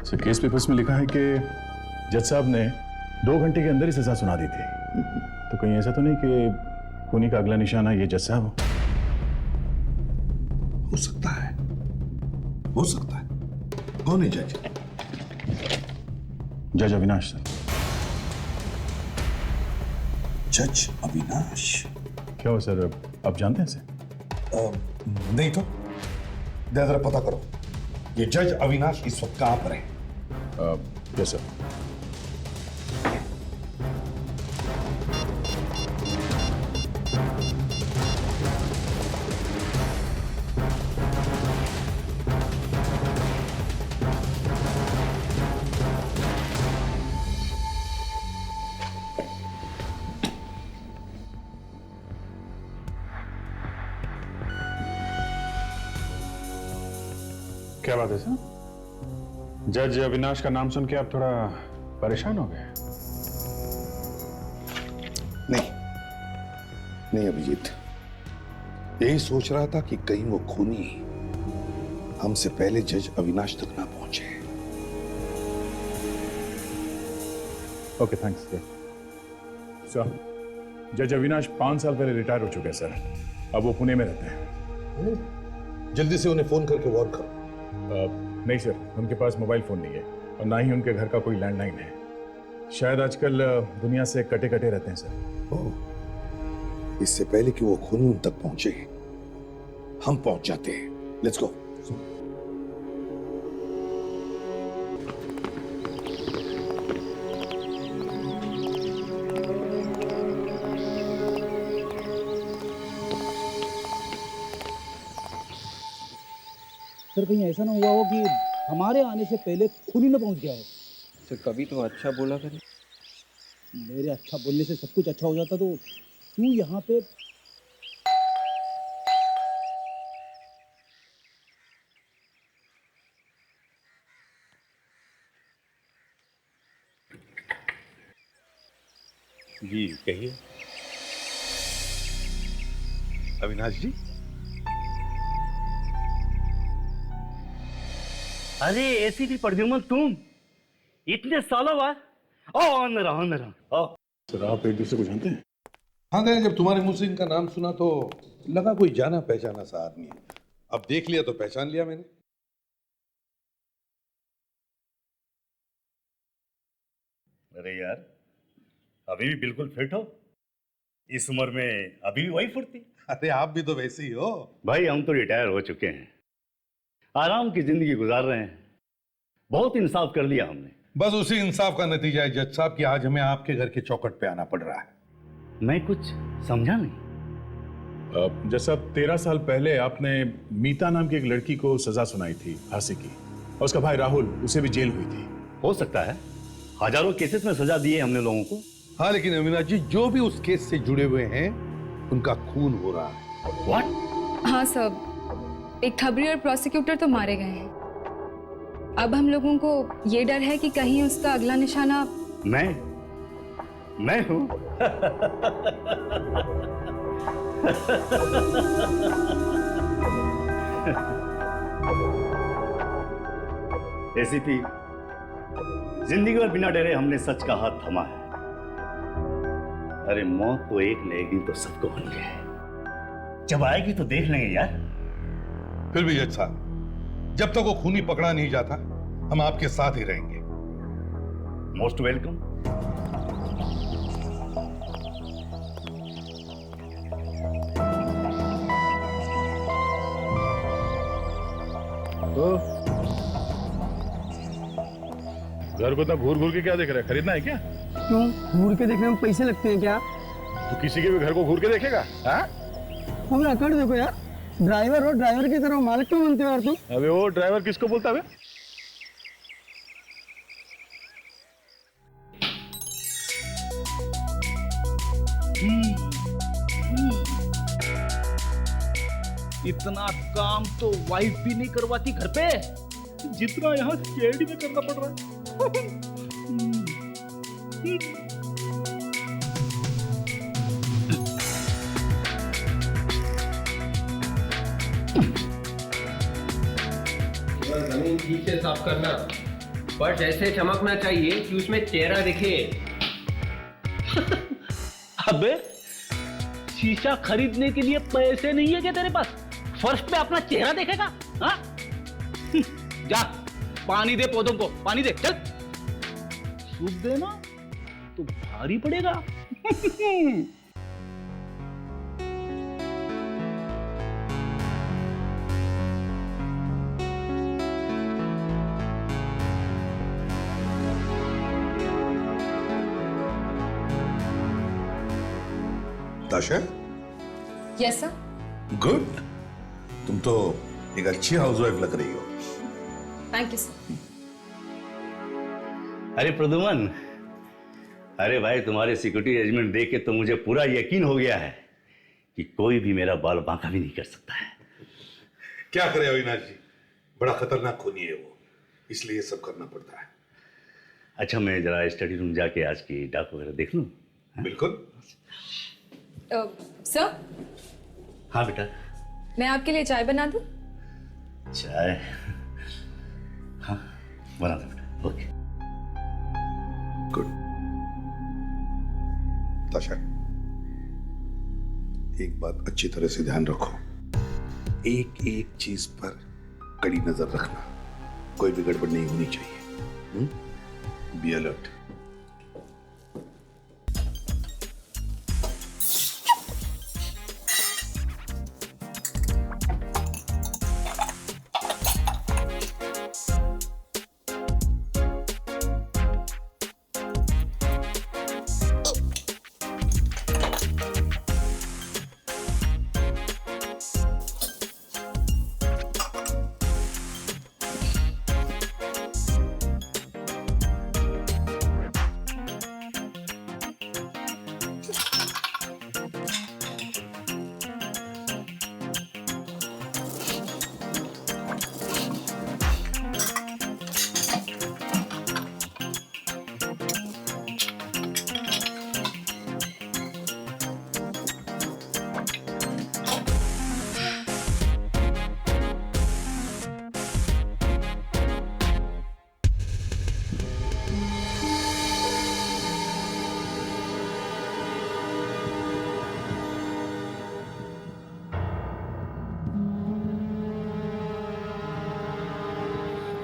[SPEAKER 7] Sir case papers में लिखा है कि जज साहब ने 2 घंटे के अंदर ही सजा सुना दी थी। तो कहीं ऐसा तो नहीं कि खूनी का अगला निशाना ये जज साहब
[SPEAKER 1] हो सकता है, हो सकता है। कौन है जज?
[SPEAKER 7] जज अविनाश सर।
[SPEAKER 1] जज अविनाश?
[SPEAKER 7] क्या हो सर, आप जानते हैं इसे?
[SPEAKER 1] नहीं तो जरा पता करो ये जज अविनाश इस वक्त कहां पर है।
[SPEAKER 7] Yes sir. क्या बात है सर? जज अविनाश का नाम सुन के आप थोड़ा परेशान हो गए?
[SPEAKER 1] नहीं अभिजीत, यही सोच रहा था कि कहीं वो खूनी हमसे पहले जज अविनाश तक ना पहुंचे।
[SPEAKER 7] Okay, thanks sir. जज अविनाश 5 साल पहले रिटायर हो चुके हैं सर। अब वो पुणे में रहते हैं।
[SPEAKER 1] जल्दी से उन्हें फोन करके वार्न करो।
[SPEAKER 7] नहीं सर, उनके पास मोबाइल फोन नहीं है और ना ही उनके घर का कोई लैंडलाइन है। शायद आजकल दुनिया से कटे रहते हैं सर।
[SPEAKER 1] ओह, इससे पहले कि वो खूनी उन तक पहुंचे हम पहुंच जाते हैं। Let's go.
[SPEAKER 4] सर कहीं ऐसा ना हुआ हो कि हमारे आने से पहले खूनी न पहुंच गया हो।
[SPEAKER 9] सर कभी तो अच्छा बोला करें।
[SPEAKER 4] मेरे अच्छा बोलने से सब कुछ अच्छा हो जाता, तो तू यहाँ पे
[SPEAKER 1] जी कहिए। अविनाश जी?
[SPEAKER 14] अरे एसीपी प्रद्युमन, तुम इतने सालों बाद? अंदर आओ।
[SPEAKER 7] सर आप एक दूसरे को जानते हैं?
[SPEAKER 1] हाँ, जब तुम्हारे मुंह से इनका नाम सुना तो लगा कोई जाना पहचाना सा आदमी है। अब देख लिया तो पहचान लिया मैंने।
[SPEAKER 14] अरे यार, अभी भी बिल्कुल फिट हो। इस उम्र में अभी भी वही फुर्ती।
[SPEAKER 1] अरे आप भी तो वैसे ही हो
[SPEAKER 14] भाई। हम तो रिटायर हो चुके हैं, आराम की जिंदगी गुजार रहे हैं। बहुत इंसाफ कर लिया हमने।
[SPEAKER 1] बस उसी इंसाफ का नतीजा है जज साहब कि आज हमें आपके घर के चौखट पे आना पड़ रहा है।
[SPEAKER 14] मैं कुछ समझा नहीं।
[SPEAKER 7] जज साहब, 13 साल पहले आपने मीता नाम की एक लड़की को सजा सुनाई थी फांसी की, और उसका भाई राहुल, उसे भी जेल हुई थी।
[SPEAKER 14] हो सकता है, हजारों केसेस में सजा दी है हमने लोगों को।
[SPEAKER 1] हाँ, लेकिन अविनाश जी, जो भी उस केस से जुड़े हुए हैं उनका खून हो रहा है।
[SPEAKER 14] व्हाट?
[SPEAKER 8] हाँ सब, एक खबरी और प्रोसिक्यूटर तो मारे गए हैं। अब हम लोगों को ये डर है कि कहीं उसका अगला निशाना
[SPEAKER 14] मैं हूं। एसीपी, जिंदगी भर बिना डरे हमने सच का हाथ थमा है। अरे मौत तो एक न एक दिन तो सबको होनी है, जब आएगी तो देख लेंगे यार।
[SPEAKER 1] फिर भी जज साहब, जब तक वो खूनी पकड़ा नहीं जाता हम आपके साथ ही रहेंगे।
[SPEAKER 14] Most welcome.
[SPEAKER 7] घर को तो घूर घूर के क्या देख रहे हैं? खरीदना है क्या?
[SPEAKER 15] क्यों, घूर के देखने में पैसे लगते हैं क्या?
[SPEAKER 7] तो किसी के भी घर को घूर के देखेगा? हाँ?
[SPEAKER 15] हम रकड़ देखो यार, ड्राइवर हो, ड्राइवर की तरह मालिक क्यों बनते हो यार तुम?
[SPEAKER 7] अबे वो ड्राइवर किसको बोलता है?
[SPEAKER 4] इतना काम तो वाइफ भी नहीं करवाती घर पे, जितना यहाँ सीआईडी में करना पड़ रहा है।
[SPEAKER 9] जमीन ठीक से साफ करना, फर्श ऐसे चमकना चाहिए कि उसमें चेहरा दिखे।
[SPEAKER 4] अबे शीशा खरीदने के लिए पैसे नहीं है क्या तेरे पास? फर्श पे अपना चेहरा देखेगा? हाँ? जा पानी दे पौधों को, पानी दे, चल। सूख देना तो भारी पड़ेगा।
[SPEAKER 1] ताशा,
[SPEAKER 5] यस सर।
[SPEAKER 1] गुड, तुम तो एक अच्छी हाउसवाइफ लग रही हो।
[SPEAKER 5] Thank you sir.
[SPEAKER 14] अरे प्रदुमन, अरे भाई तुम्हारे सिक्योरिटी अरेंजमेंट देख के तो मुझे पूरा यकीन हो गया है कि कोई भी मेरा बाल बांका भी नहीं कर सकता है।
[SPEAKER 1] क्या करे अविनाश जी, बड़ा खतरनाक खूनी है वो, इसलिए ये सब करना पड़ता है।
[SPEAKER 14] अच्छा, मैं जरा स्टडी रूम जाके आज की डाक वगैरह देख लूं?
[SPEAKER 1] बिल्कुल।
[SPEAKER 5] सर,
[SPEAKER 14] हाँ बेटा।
[SPEAKER 5] मैं आपके लिए चाय बना दूं?
[SPEAKER 14] चाय? हाँ बना दो बेटा। Okay
[SPEAKER 1] good. ताशा, एक बात अच्छी तरह से ध्यान रखो, एक एक चीज पर कड़ी नजर रखना, कोई भी गड़बड़ नहीं होनी चाहिए। Be alert.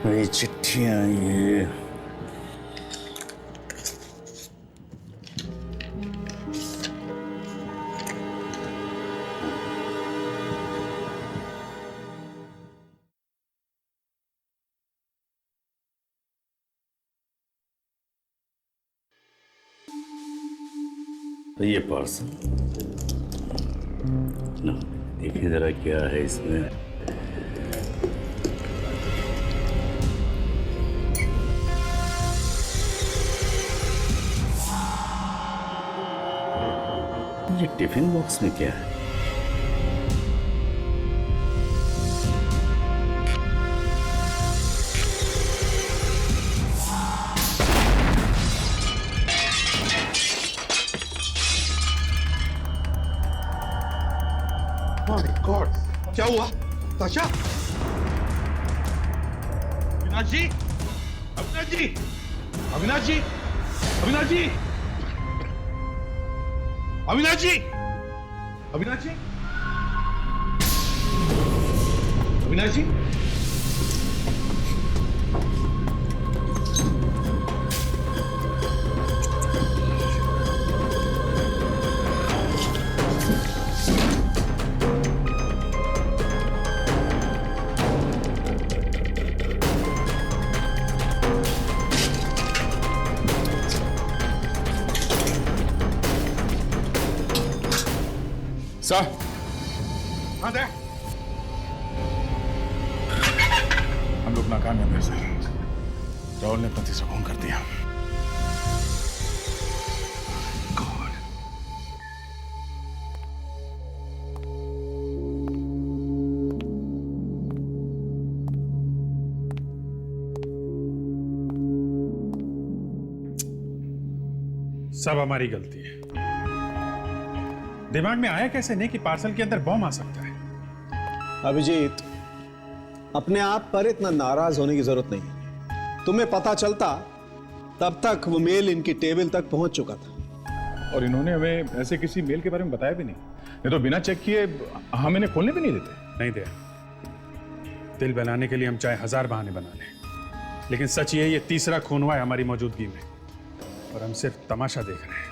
[SPEAKER 14] ये चिट्ठियां, ये ये पार्सल ना, देखिए जरा क्या है इसमें। ये टिफिन बॉक्स में क्या है?
[SPEAKER 1] माय गॉड, क्या हुआ? ताशा? अविनाश जी, अविनाश जी, अविनाश जी, अविनाश जी, अविनाश जी, अविनाश जी, अविनाश जी,
[SPEAKER 7] सर, हाँ दे। हम लोग नाकामयाब हैं सर। राहुल ने पति से फोन कर दिया।
[SPEAKER 6] सब हमारी गलती है। दिमाग में आया कैसे नहीं कि पार्सल के अंदर बॉम्ब आ सकता है।
[SPEAKER 13] अभिजीत, अपने आप पर इतना नाराज होने की जरूरत नहीं है। तुम्हें पता चलता तब तक वो मेल इनकी टेबल तक पहुंच चुका था।
[SPEAKER 7] और इन्होंने हमें ऐसे किसी मेल के बारे में बताया भी नहीं। ये तो बिना चेक किए हम इन्हें खोलने भी नहीं देते।
[SPEAKER 6] नहीं दे। दिल बनाने के लिए हम चाहे 1000 बहाने बना लें, लेकिन सच ये तीसरा खून हुआ है हमारी मौजूदगी में, और हम सिर्फ तमाशा देख रहे हैं।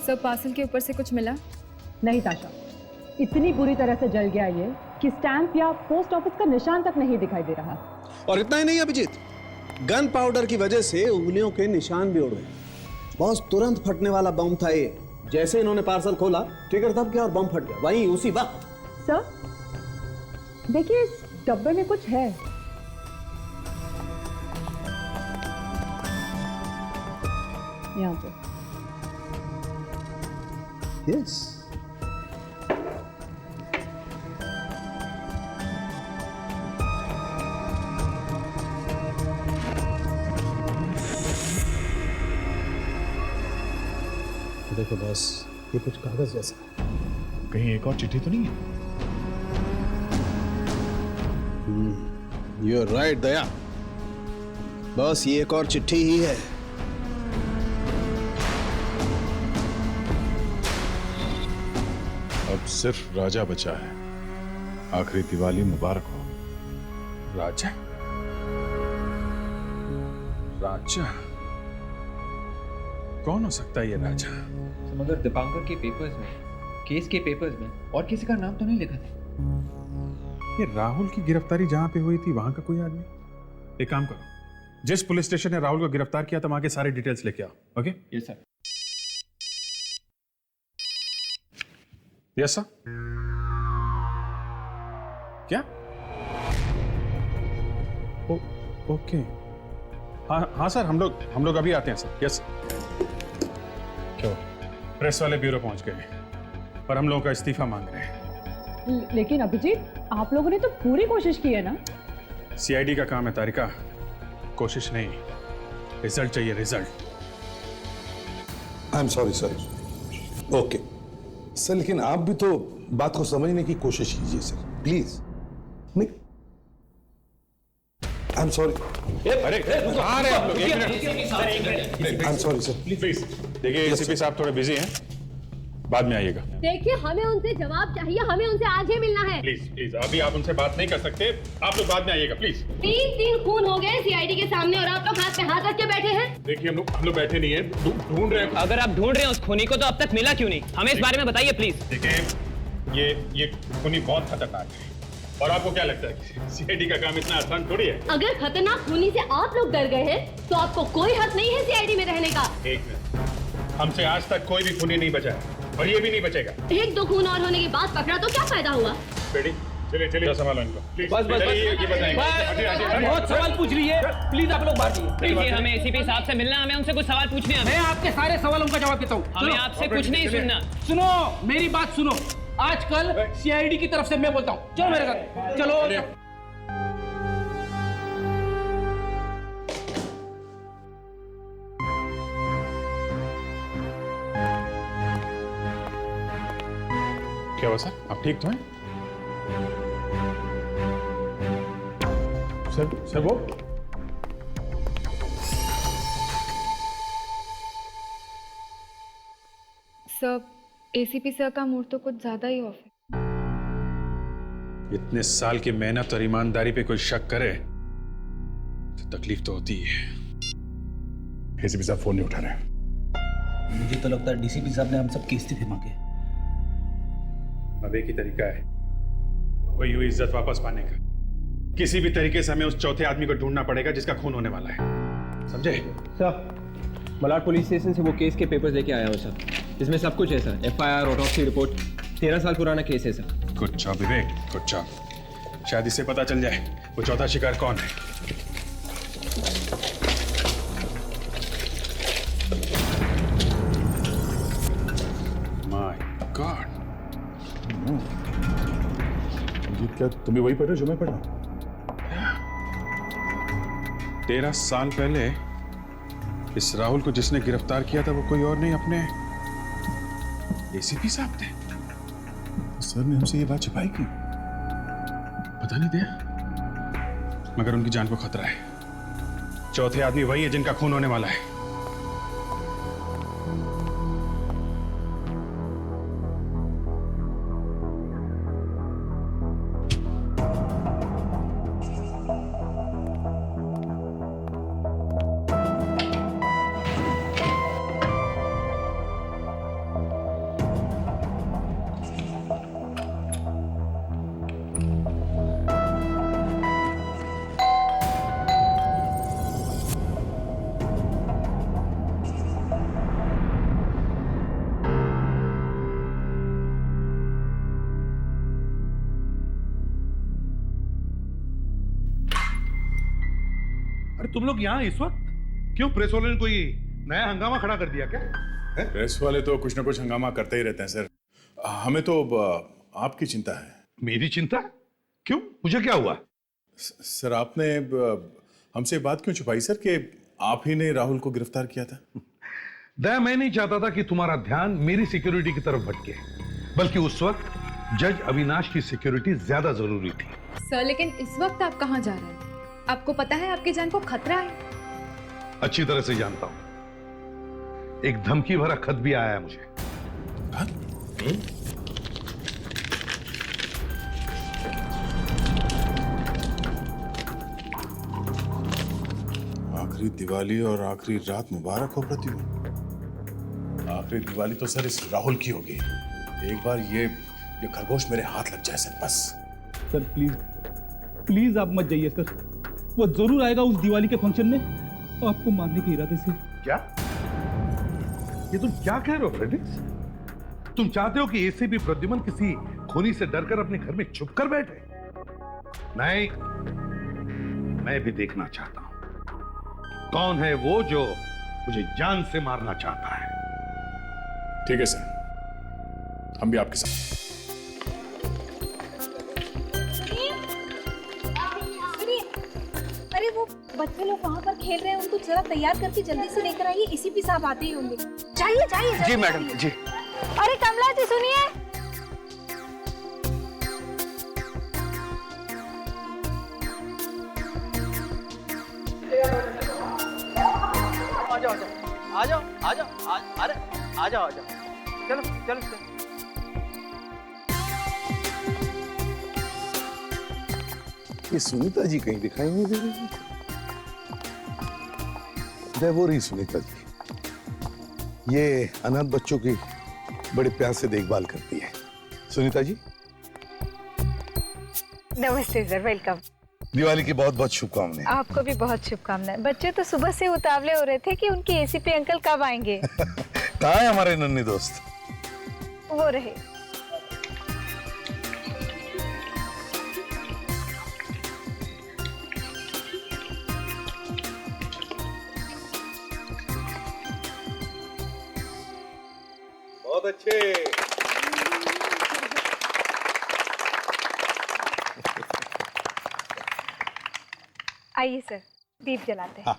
[SPEAKER 2] सब पार्सल के ऊपर से कुछ मिला?
[SPEAKER 16] नहीं ताशा, इतनी बुरी तरह से जल गया ये कि स्टैंप या पोस्ट ऑफिस का निशान तक नहीं दिखाई दे रहा।
[SPEAKER 13] और इतना ही नहीं अभिजीत, गन पाउडर की वजह से उंगलियों के निशान भी उड़ गए। बहुत तुरंत फटने वाला बम था ये। जैसे इन्होंने पार्सल खोला, ट्रिगर दब गया और बम फट गया वहीं उसी वक्त।
[SPEAKER 16] सर देखिए, इस डब्बे में कुछ है। यहाँ पे।
[SPEAKER 13] यस। देखो बस, ये कुछ कागज जैसा है।
[SPEAKER 7] कहीं एक और चिट्ठी तो नहीं है?
[SPEAKER 13] यू आर राइट दया, बस ये एक और चिट्ठी ही है।
[SPEAKER 7] अब सिर्फ राजा बचा है। आखिरी दिवाली मुबारक हो।
[SPEAKER 6] राजा? राजा कौन हो सकता है ये राजा?
[SPEAKER 9] मगर दीपांकर के पेपर्स में, केस के पेपर्स में और किसी का नाम तो नहीं लिखा था।
[SPEAKER 6] ये राहुल की गिरफ्तारी जहां पे हुई थी वहां का कोई आदमी? एक काम करो, जिस पुलिस स्टेशन ने राहुल को गिरफ्तार किया था वहां के सारे डिटेल्स लेके आओ। Okay?
[SPEAKER 9] Yes sir.
[SPEAKER 6] Yes sir. क्या? ओके। हाँ सर, हम लोग अभी आते हैं सर। यस। क्यों? प्रेस वाले ब्यूरो पहुंच गए और हम लोगों का इस्तीफा मांग रहे हैं।
[SPEAKER 16] लेकिन अभिजीत, आप लोगों ने तो पूरी कोशिश की है ना?
[SPEAKER 6] सीआईडी का काम है तारिका, कोशिश नहीं, रिजल्ट चाहिए, result.
[SPEAKER 1] I am sorry sir. Okay sir, लेकिन आप भी तो बात को समझने की कोशिश कीजिए सर, प्लीज। नहीं, आई एम सॉरी।
[SPEAKER 6] अरे कहाँ रहे आप लोग? एक minute.
[SPEAKER 1] I am sorry sir.
[SPEAKER 6] Please देखिए, एसीपी साहब थोड़े बिजी हैं, बाद में आइएगा।
[SPEAKER 17] देखिए, हमें उनसे जवाब चाहिए, हमें उनसे आज ही मिलना है।
[SPEAKER 6] प्लीज अभी आप उनसे बात नहीं कर सकते, आप लोग बाद में आइएगा प्लीज।
[SPEAKER 17] 3 खून हो गए सीआईडी के सामने और आप लोग हाथ पे हाथ रख के बैठे हैं।
[SPEAKER 6] देखिए, हम लोग बैठे नहीं है, ढूंढ रहे हैं।
[SPEAKER 18] अगर आप ढूंढ रहे हैं उस खूनी को तो अब तक मिला क्यों नहीं? हमें इस बारे में बताइए प्लीज।
[SPEAKER 6] देखिए, ये खूनी बहुत खतरनाक है, और आपको क्या लगता है कि सीआईडी का काम इतना आसान थोड़ी है?
[SPEAKER 17] अगर खतरनाक खूनी से आप लोग डर गए हैं तो आपको कोई हक नहीं है सीआईडी में रहने का।
[SPEAKER 6] एक मिनट, हमसे आज तक कोई भी खूनी नहीं बचा है और ये भी नहीं बचेगा।
[SPEAKER 17] 1-2 खून और होने के बाद पकड़ा तो क्या फायदा हुआ?
[SPEAKER 6] बेटी चलिए संभालो इनको।
[SPEAKER 18] बस बहुत सवाल पूछ रही है, प्लीज आप लोग बात कीजिए। हमें एसीपी साहब से मिलना, हमें उनसे कुछ सवाल पूछने हैं।
[SPEAKER 15] मैं आपके सारे सवालों का जवाब देता हूँ।
[SPEAKER 18] हमें आपसे कुछ नहीं सुनना।
[SPEAKER 15] सुनो, मेरी बात सुनो। आजकल सीआईडी की तरफ से मैं बोलता हूँ, चलो मेरे साथ, चलो।
[SPEAKER 6] क्या हुआ सर, आप ठीक तो हैं? सर वो
[SPEAKER 2] सर,
[SPEAKER 5] एसीपी सर का मूड तो कुछ ज्यादा ही ऑफ है।
[SPEAKER 6] इतने साल की मेहनत और ईमानदारी पे कोई शक करे तो तकलीफ तो होती है।
[SPEAKER 7] एसीपी साहब फोन नहीं उठा रहे।
[SPEAKER 4] मुझे तो लगता है डीसीपी साहब ने हम सब किस्ती थे मांगे।
[SPEAKER 6] अब एक ही तरीका है वही हुई इज्जत वापस पाने का। किसी भी तरीके से हमें उस चौथे आदमी को ढूंढना पड़ेगा जिसका खून होने वाला है, समझे?
[SPEAKER 9] सर, मलाड पुलिस स्टेशन से वो केस के पेपर्स लेके आया हूँ सर। इसमें सब कुछ है सर, एफआईआर, ऑटोप्सी रिपोर्ट। 13 साल पुराना केस है सर।
[SPEAKER 6] गुड जॉब विवेक, गुड जॉब। शायद इससे पता चल जाए वो चौथा शिकार कौन है। माय गॉड,
[SPEAKER 7] क्या तुम भी वही पढ़ रहे हो जो मैं पढ़ रहा हूं?
[SPEAKER 6] 13 साल पहले इस राहुल को जिसने गिरफ्तार किया था वो कोई और नहीं, अपने एसीपी साहब थे।
[SPEAKER 7] सर ने हमसे ये बात छिपाई क्यों?
[SPEAKER 6] पता नहीं दिया, मगर उनकी जान को खतरा है। चौथे आदमी वही है जिनका खून होने वाला है।
[SPEAKER 1] तुम लोग यहाँ इस वक्त क्यों? प्रेस वाले ने कोई नया हंगामा खड़ा कर दिया क्या?
[SPEAKER 7] प्रेस वाले तो कुछ ना कुछ हंगामा करते ही रहते हैं सर। हमें तो आपकी चिंता है।
[SPEAKER 1] मेरी चिंता? क्यों, मुझे क्या हुआ?
[SPEAKER 7] सर आपने हमसे बात क्यों छुपाई सर कि आप ही ने राहुल को गिरफ्तार किया था?
[SPEAKER 1] दया, मैं नहीं चाहता था कि तुम्हारा ध्यान मेरी सिक्योरिटी की तरफ भटके, बल्कि उस वक्त जज अविनाश की सिक्योरिटी ज्यादा जरूरी थी।
[SPEAKER 8] सर, लेकिन इस वक्त आप कहाँ जा रहे हैं? आपको पता है आपकी जान को खतरा है।
[SPEAKER 1] अच्छी तरह से जानता हूं। एक धमकी भरा खत भी आया है मुझे।
[SPEAKER 7] आखिरी दिवाली और आखिरी रात मुबारक हो प्रत्युष। आखिरी दिवाली तो सर इस राहुल की होगी। एक बार ये खरगोश मेरे हाथ लग जाए सर, बस।
[SPEAKER 4] सर प्लीज प्लीज आप मत जाइए सर, वो जरूर आएगा उस दिवाली के फंक्शन में आपको मारने के इरादे से।
[SPEAKER 1] क्या? ये तुम क्या कह रहे हो फ्रेडिक्स? तुम चाहते हो कि एसीपी प्रद्युमन किसी खूनी से डरकर अपने घर में छुप कर बैठे? नहीं, मैं भी देखना चाहता हूं कौन है वो जो मुझे जान से मारना चाहता है।
[SPEAKER 7] ठीक है सर, हम भी आपके साथ।
[SPEAKER 10] अरे वो बच्चे लोग वहाँ पर खेल रहे हैं, उनको जरा तैयार करके जल्दी से लेकर आइए, एसीपी साहब आते ही होंगे। चाहिए चाहिए
[SPEAKER 18] जी मैडम जी।
[SPEAKER 10] अरे कमला जी सुनिए।
[SPEAKER 18] आ जाओ आ जाओ आ जाओ अरे आ जाओ चलो चलो चलो।
[SPEAKER 1] ये सुनीता जी कहीं दिखाई नहीं दे रही। वो रही सुनीता जी, ये अनाथ बच्चों की बड़े प्यार से देखभाल करती है। सुनीता जी
[SPEAKER 10] नमस्ते सर, वेलकम।
[SPEAKER 1] दिवाली की बहुत बहुत शुभकामनाएं।
[SPEAKER 10] आपको भी बहुत शुभकामनाएं। बच्चे तो सुबह से उतावले हो रहे थे कि उनके एसीपी अंकल कब आएंगे।
[SPEAKER 1] कहाँ है हमारे नन्ही दोस्त?
[SPEAKER 10] वो रहे।
[SPEAKER 1] बहुत अच्छे।
[SPEAKER 10] आइए सर, दीप जलाते हैं।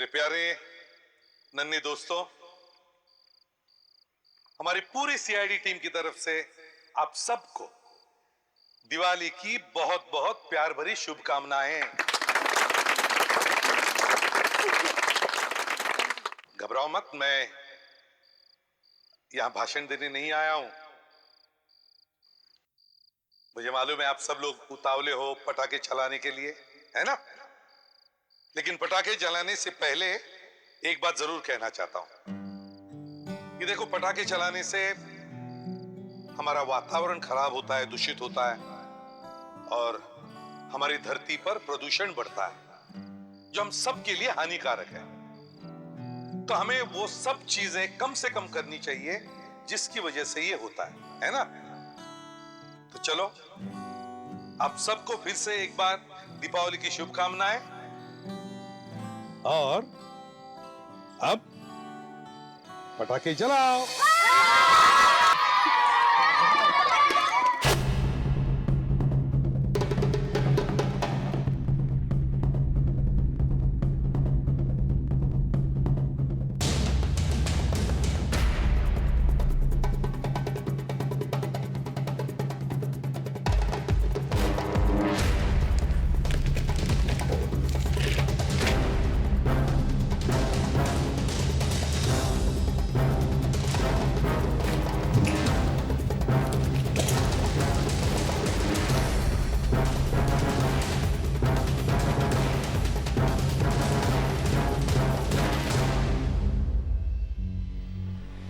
[SPEAKER 1] मेरे प्यारे नन्हे दोस्तों, हमारी पूरी सीआईडी टीम की तरफ से आप सबको दिवाली की बहुत बहुत प्यार भरी शुभकामनाएं। घबराओ मत, मैं यहां भाषण देने नहीं आया हूं। मुझे मालूम है आप सब लोग उतावले हो पटाखे चलाने के लिए, है ना? लेकिन पटाखे जलाने से पहले एक बात जरूर कहना चाहता हूं। ये देखो, पटाखे चलाने से हमारा वातावरण खराब होता है, दूषित होता है और हमारी धरती पर प्रदूषण बढ़ता है, जो हम सब के लिए हानिकारक है। तो हमें वो सब चीजें कम से कम करनी चाहिए जिसकी वजह से ये होता है ना? तो चलो, आप सबको फिर से एक बार दीपावली की शुभकामनाएं। और अब पटाखे जलाओ।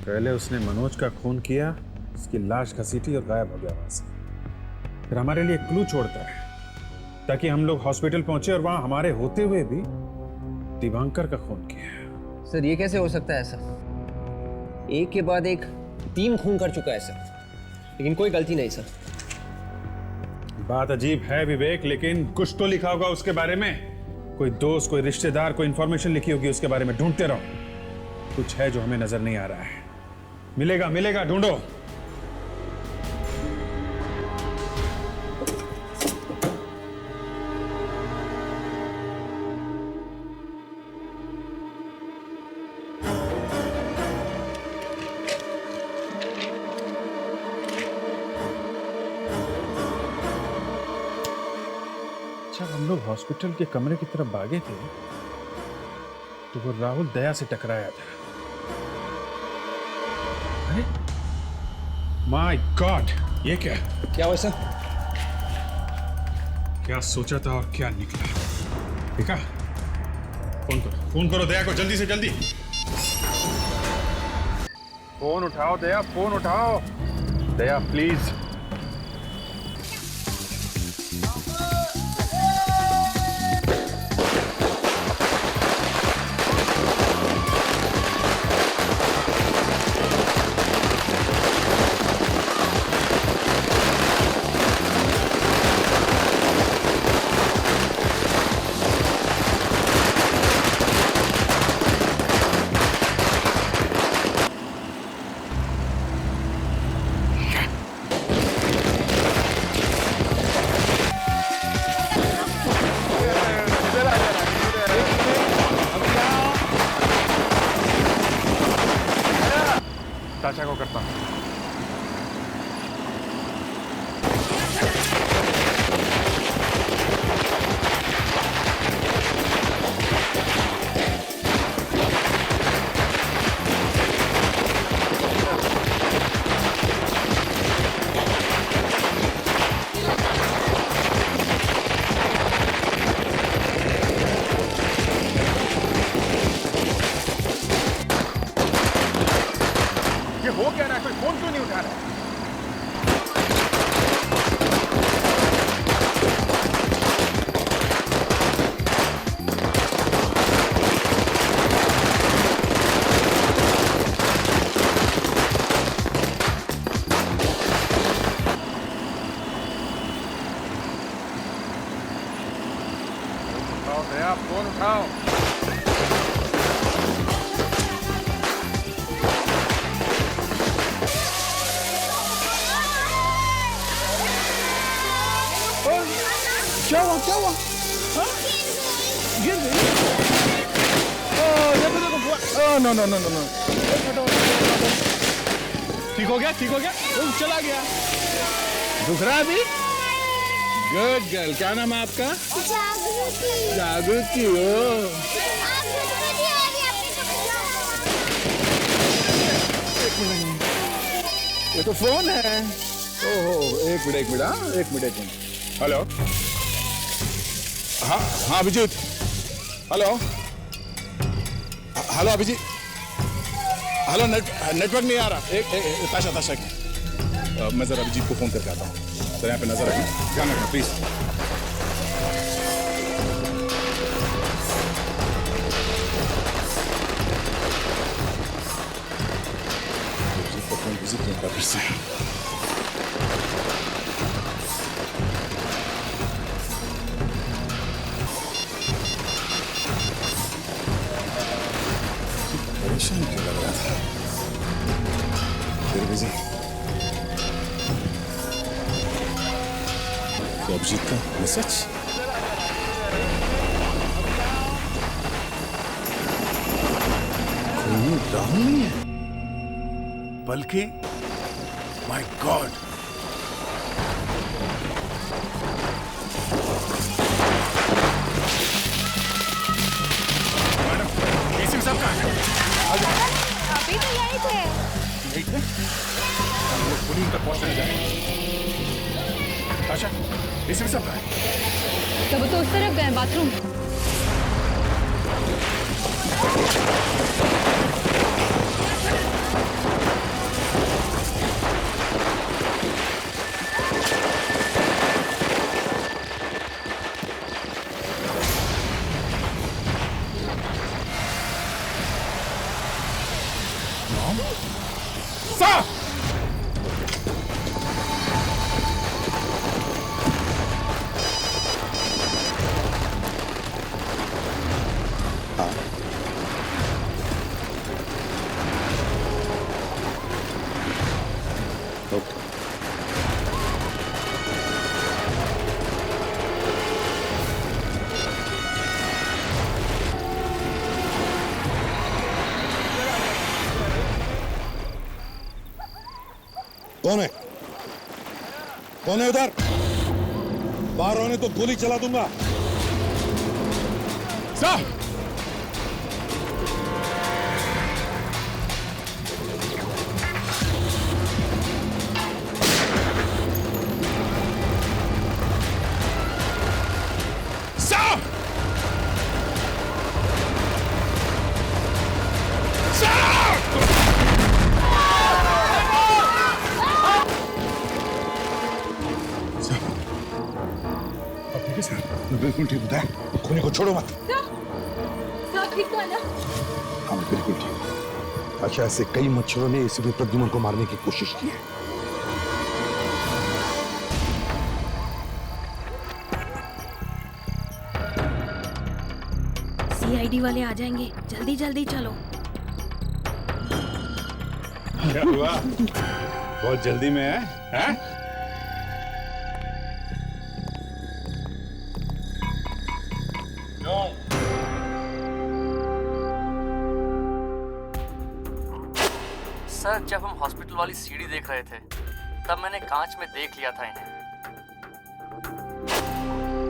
[SPEAKER 6] पहले उसने मनोज का खून किया, उसकी लाश घसीटी और गायब हो गया वहां से। फिर हमारे लिए क्लू छोड़ता है ताकि हम लोग हॉस्पिटल पहुंचे और वहां हमारे होते हुए भी दिवांकर का खून किया।
[SPEAKER 9] सर ये कैसे हो सकता है? ऐसा एक के बाद एक 3 खून कर चुका है सर, लेकिन कोई गलती नहीं सर।
[SPEAKER 6] बात अजीब है विवेक, लेकिन कुछ तो लिखा होगा उसके बारे में। कोई दोस्त, कोई रिश्तेदार, कोई इंफॉर्मेशन लिखी होगी उसके बारे में। ढूंढते रहो, कुछ है जो हमें नजर नहीं आ रहा है। मिलेगा मिलेगा, ढूंढो। जब हम लोग हॉस्पिटल के कमरे की तरफ भागे थे तो वो राहुल दया से टकराया था। अरे माय गॉड, ये क्या
[SPEAKER 9] हुआ सर?
[SPEAKER 6] क्या सोचा था और क्या निकला? ठीक है, फोन करो दया को, जल्दी से जल्दी। फोन उठाओ दया, फोन उठाओ दया प्लीज। चाचा को करता हूँ। हो क्या रहा है? कोई फोन क्यों नहीं उठा रहा है? उठाओ दया, फोन उठाओ। क्या हुआ? गिर गई?
[SPEAKER 7] No no no no no. ठीक हो गया, ठीक हो गया, वो चला गया। दूसरा भी गुड गर्ल। क्या नाम है आपका? जागृति। जागृति हो। ये तो फोन है। ओहो, एक मिनट, हाँ, एक मिनट। हेलो, हाँ हाँ Abhijit, hello hello Abhijit, hello network नहीं आ रहा। एक ताशा मैं जरा अभिजीत को फोन करके आता हूँ। सर यहाँ पे नजर रखना, ध्यान रखना प्लीज। अभिजीत को फोन बिजी क्यों कर फिर से? परेशान क्यों लग रहा था? फिर बिजी। तो अभिजीत का मैसेज? कोई राहुल नहीं है, बल्कि माय गॉड, मैडम साहब कहाँ है?
[SPEAKER 5] अभी तो यही थे।
[SPEAKER 7] यही थे? हम लोग पुलिस तक पहुंचने जाएंगे। आशा, इसी में सब कहाँ है?
[SPEAKER 8] सब तो उस तरफ गए, बाथरूम।
[SPEAKER 1] कौन है? कौन है उधर? बाहर होने तो गोली चला दूंगा।
[SPEAKER 7] सर!
[SPEAKER 1] बिल्कुल ठीक बताया, खूनी को छोड़ो मत।
[SPEAKER 5] ठीक तो है ना?
[SPEAKER 1] हाँ बिल्कुल ठीक। अच्छा, ऐसे कई मच्छरों ने इसी प्रद्युमन को मारने की कोशिश की है।
[SPEAKER 10] सीआईडी वाले आ जाएंगे, जल्दी जल्दी चलो।
[SPEAKER 7] क्या हुआ? बहुत जल्दी में है?
[SPEAKER 19] सर, जब हम हॉस्पिटल वाली सीढ़ी देख रहे थे तब मैंने कांच में देख लिया था इन्हें।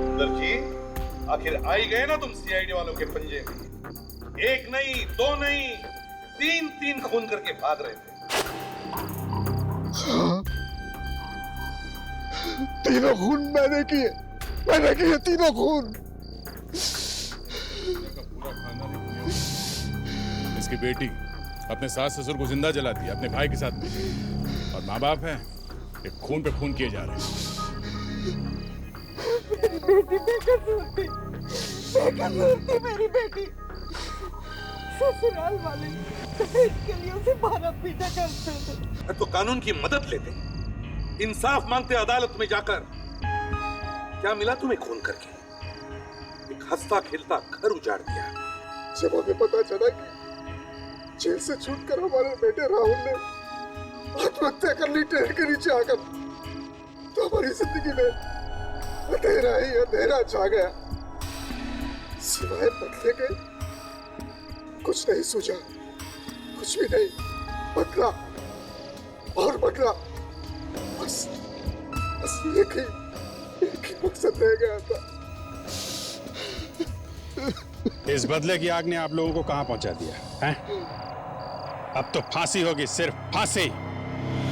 [SPEAKER 1] सुंदर जी, आखिर आ ही गए ना तुम सीआईडी वालों के पंजे में। एक नहीं, दो नहीं, तीन खून करके भाग रहे थे।
[SPEAKER 11] हाँ, तीनों खून मैंने किए तीनों खून।
[SPEAKER 7] इसकी बेटी अपने सास ससुर को जिंदा जलाती है अपने भाई के साथ में, और माँ बाप हैं ये खून पे खून किए जा रहे हैं।
[SPEAKER 12] मेरी बेटी बेकसूर थी मेरी बेटी। ससुराल वाले इसके लिए उसे मारा पीटा करते थे।
[SPEAKER 1] तो कानून की मदद लेते, इंसाफ मांगते अदालत में जाकर। क्या मिला तुम्हें खून करके? एक हंसता खेलता घर उजाड़ दिया।
[SPEAKER 11] जब हमें पता चला कि जेल से छूटकर हमारे बेटे राहुल ने आत्महत्या कर ली ट्रेन के नीचे आकर, तो हमारी जिंदगी में अंधेरा ही अंधेरा छा गया। सिवाय बदले के कुछ नहीं सूझा। कुछ भी नहीं, बदला और बदला, बस एक ही मकसद रह गया था।
[SPEAKER 6] इस बदले की आग ने आप लोगों को कहां पहुंचा दिया है? अब तो फांसी होगी, सिर्फ फांसी।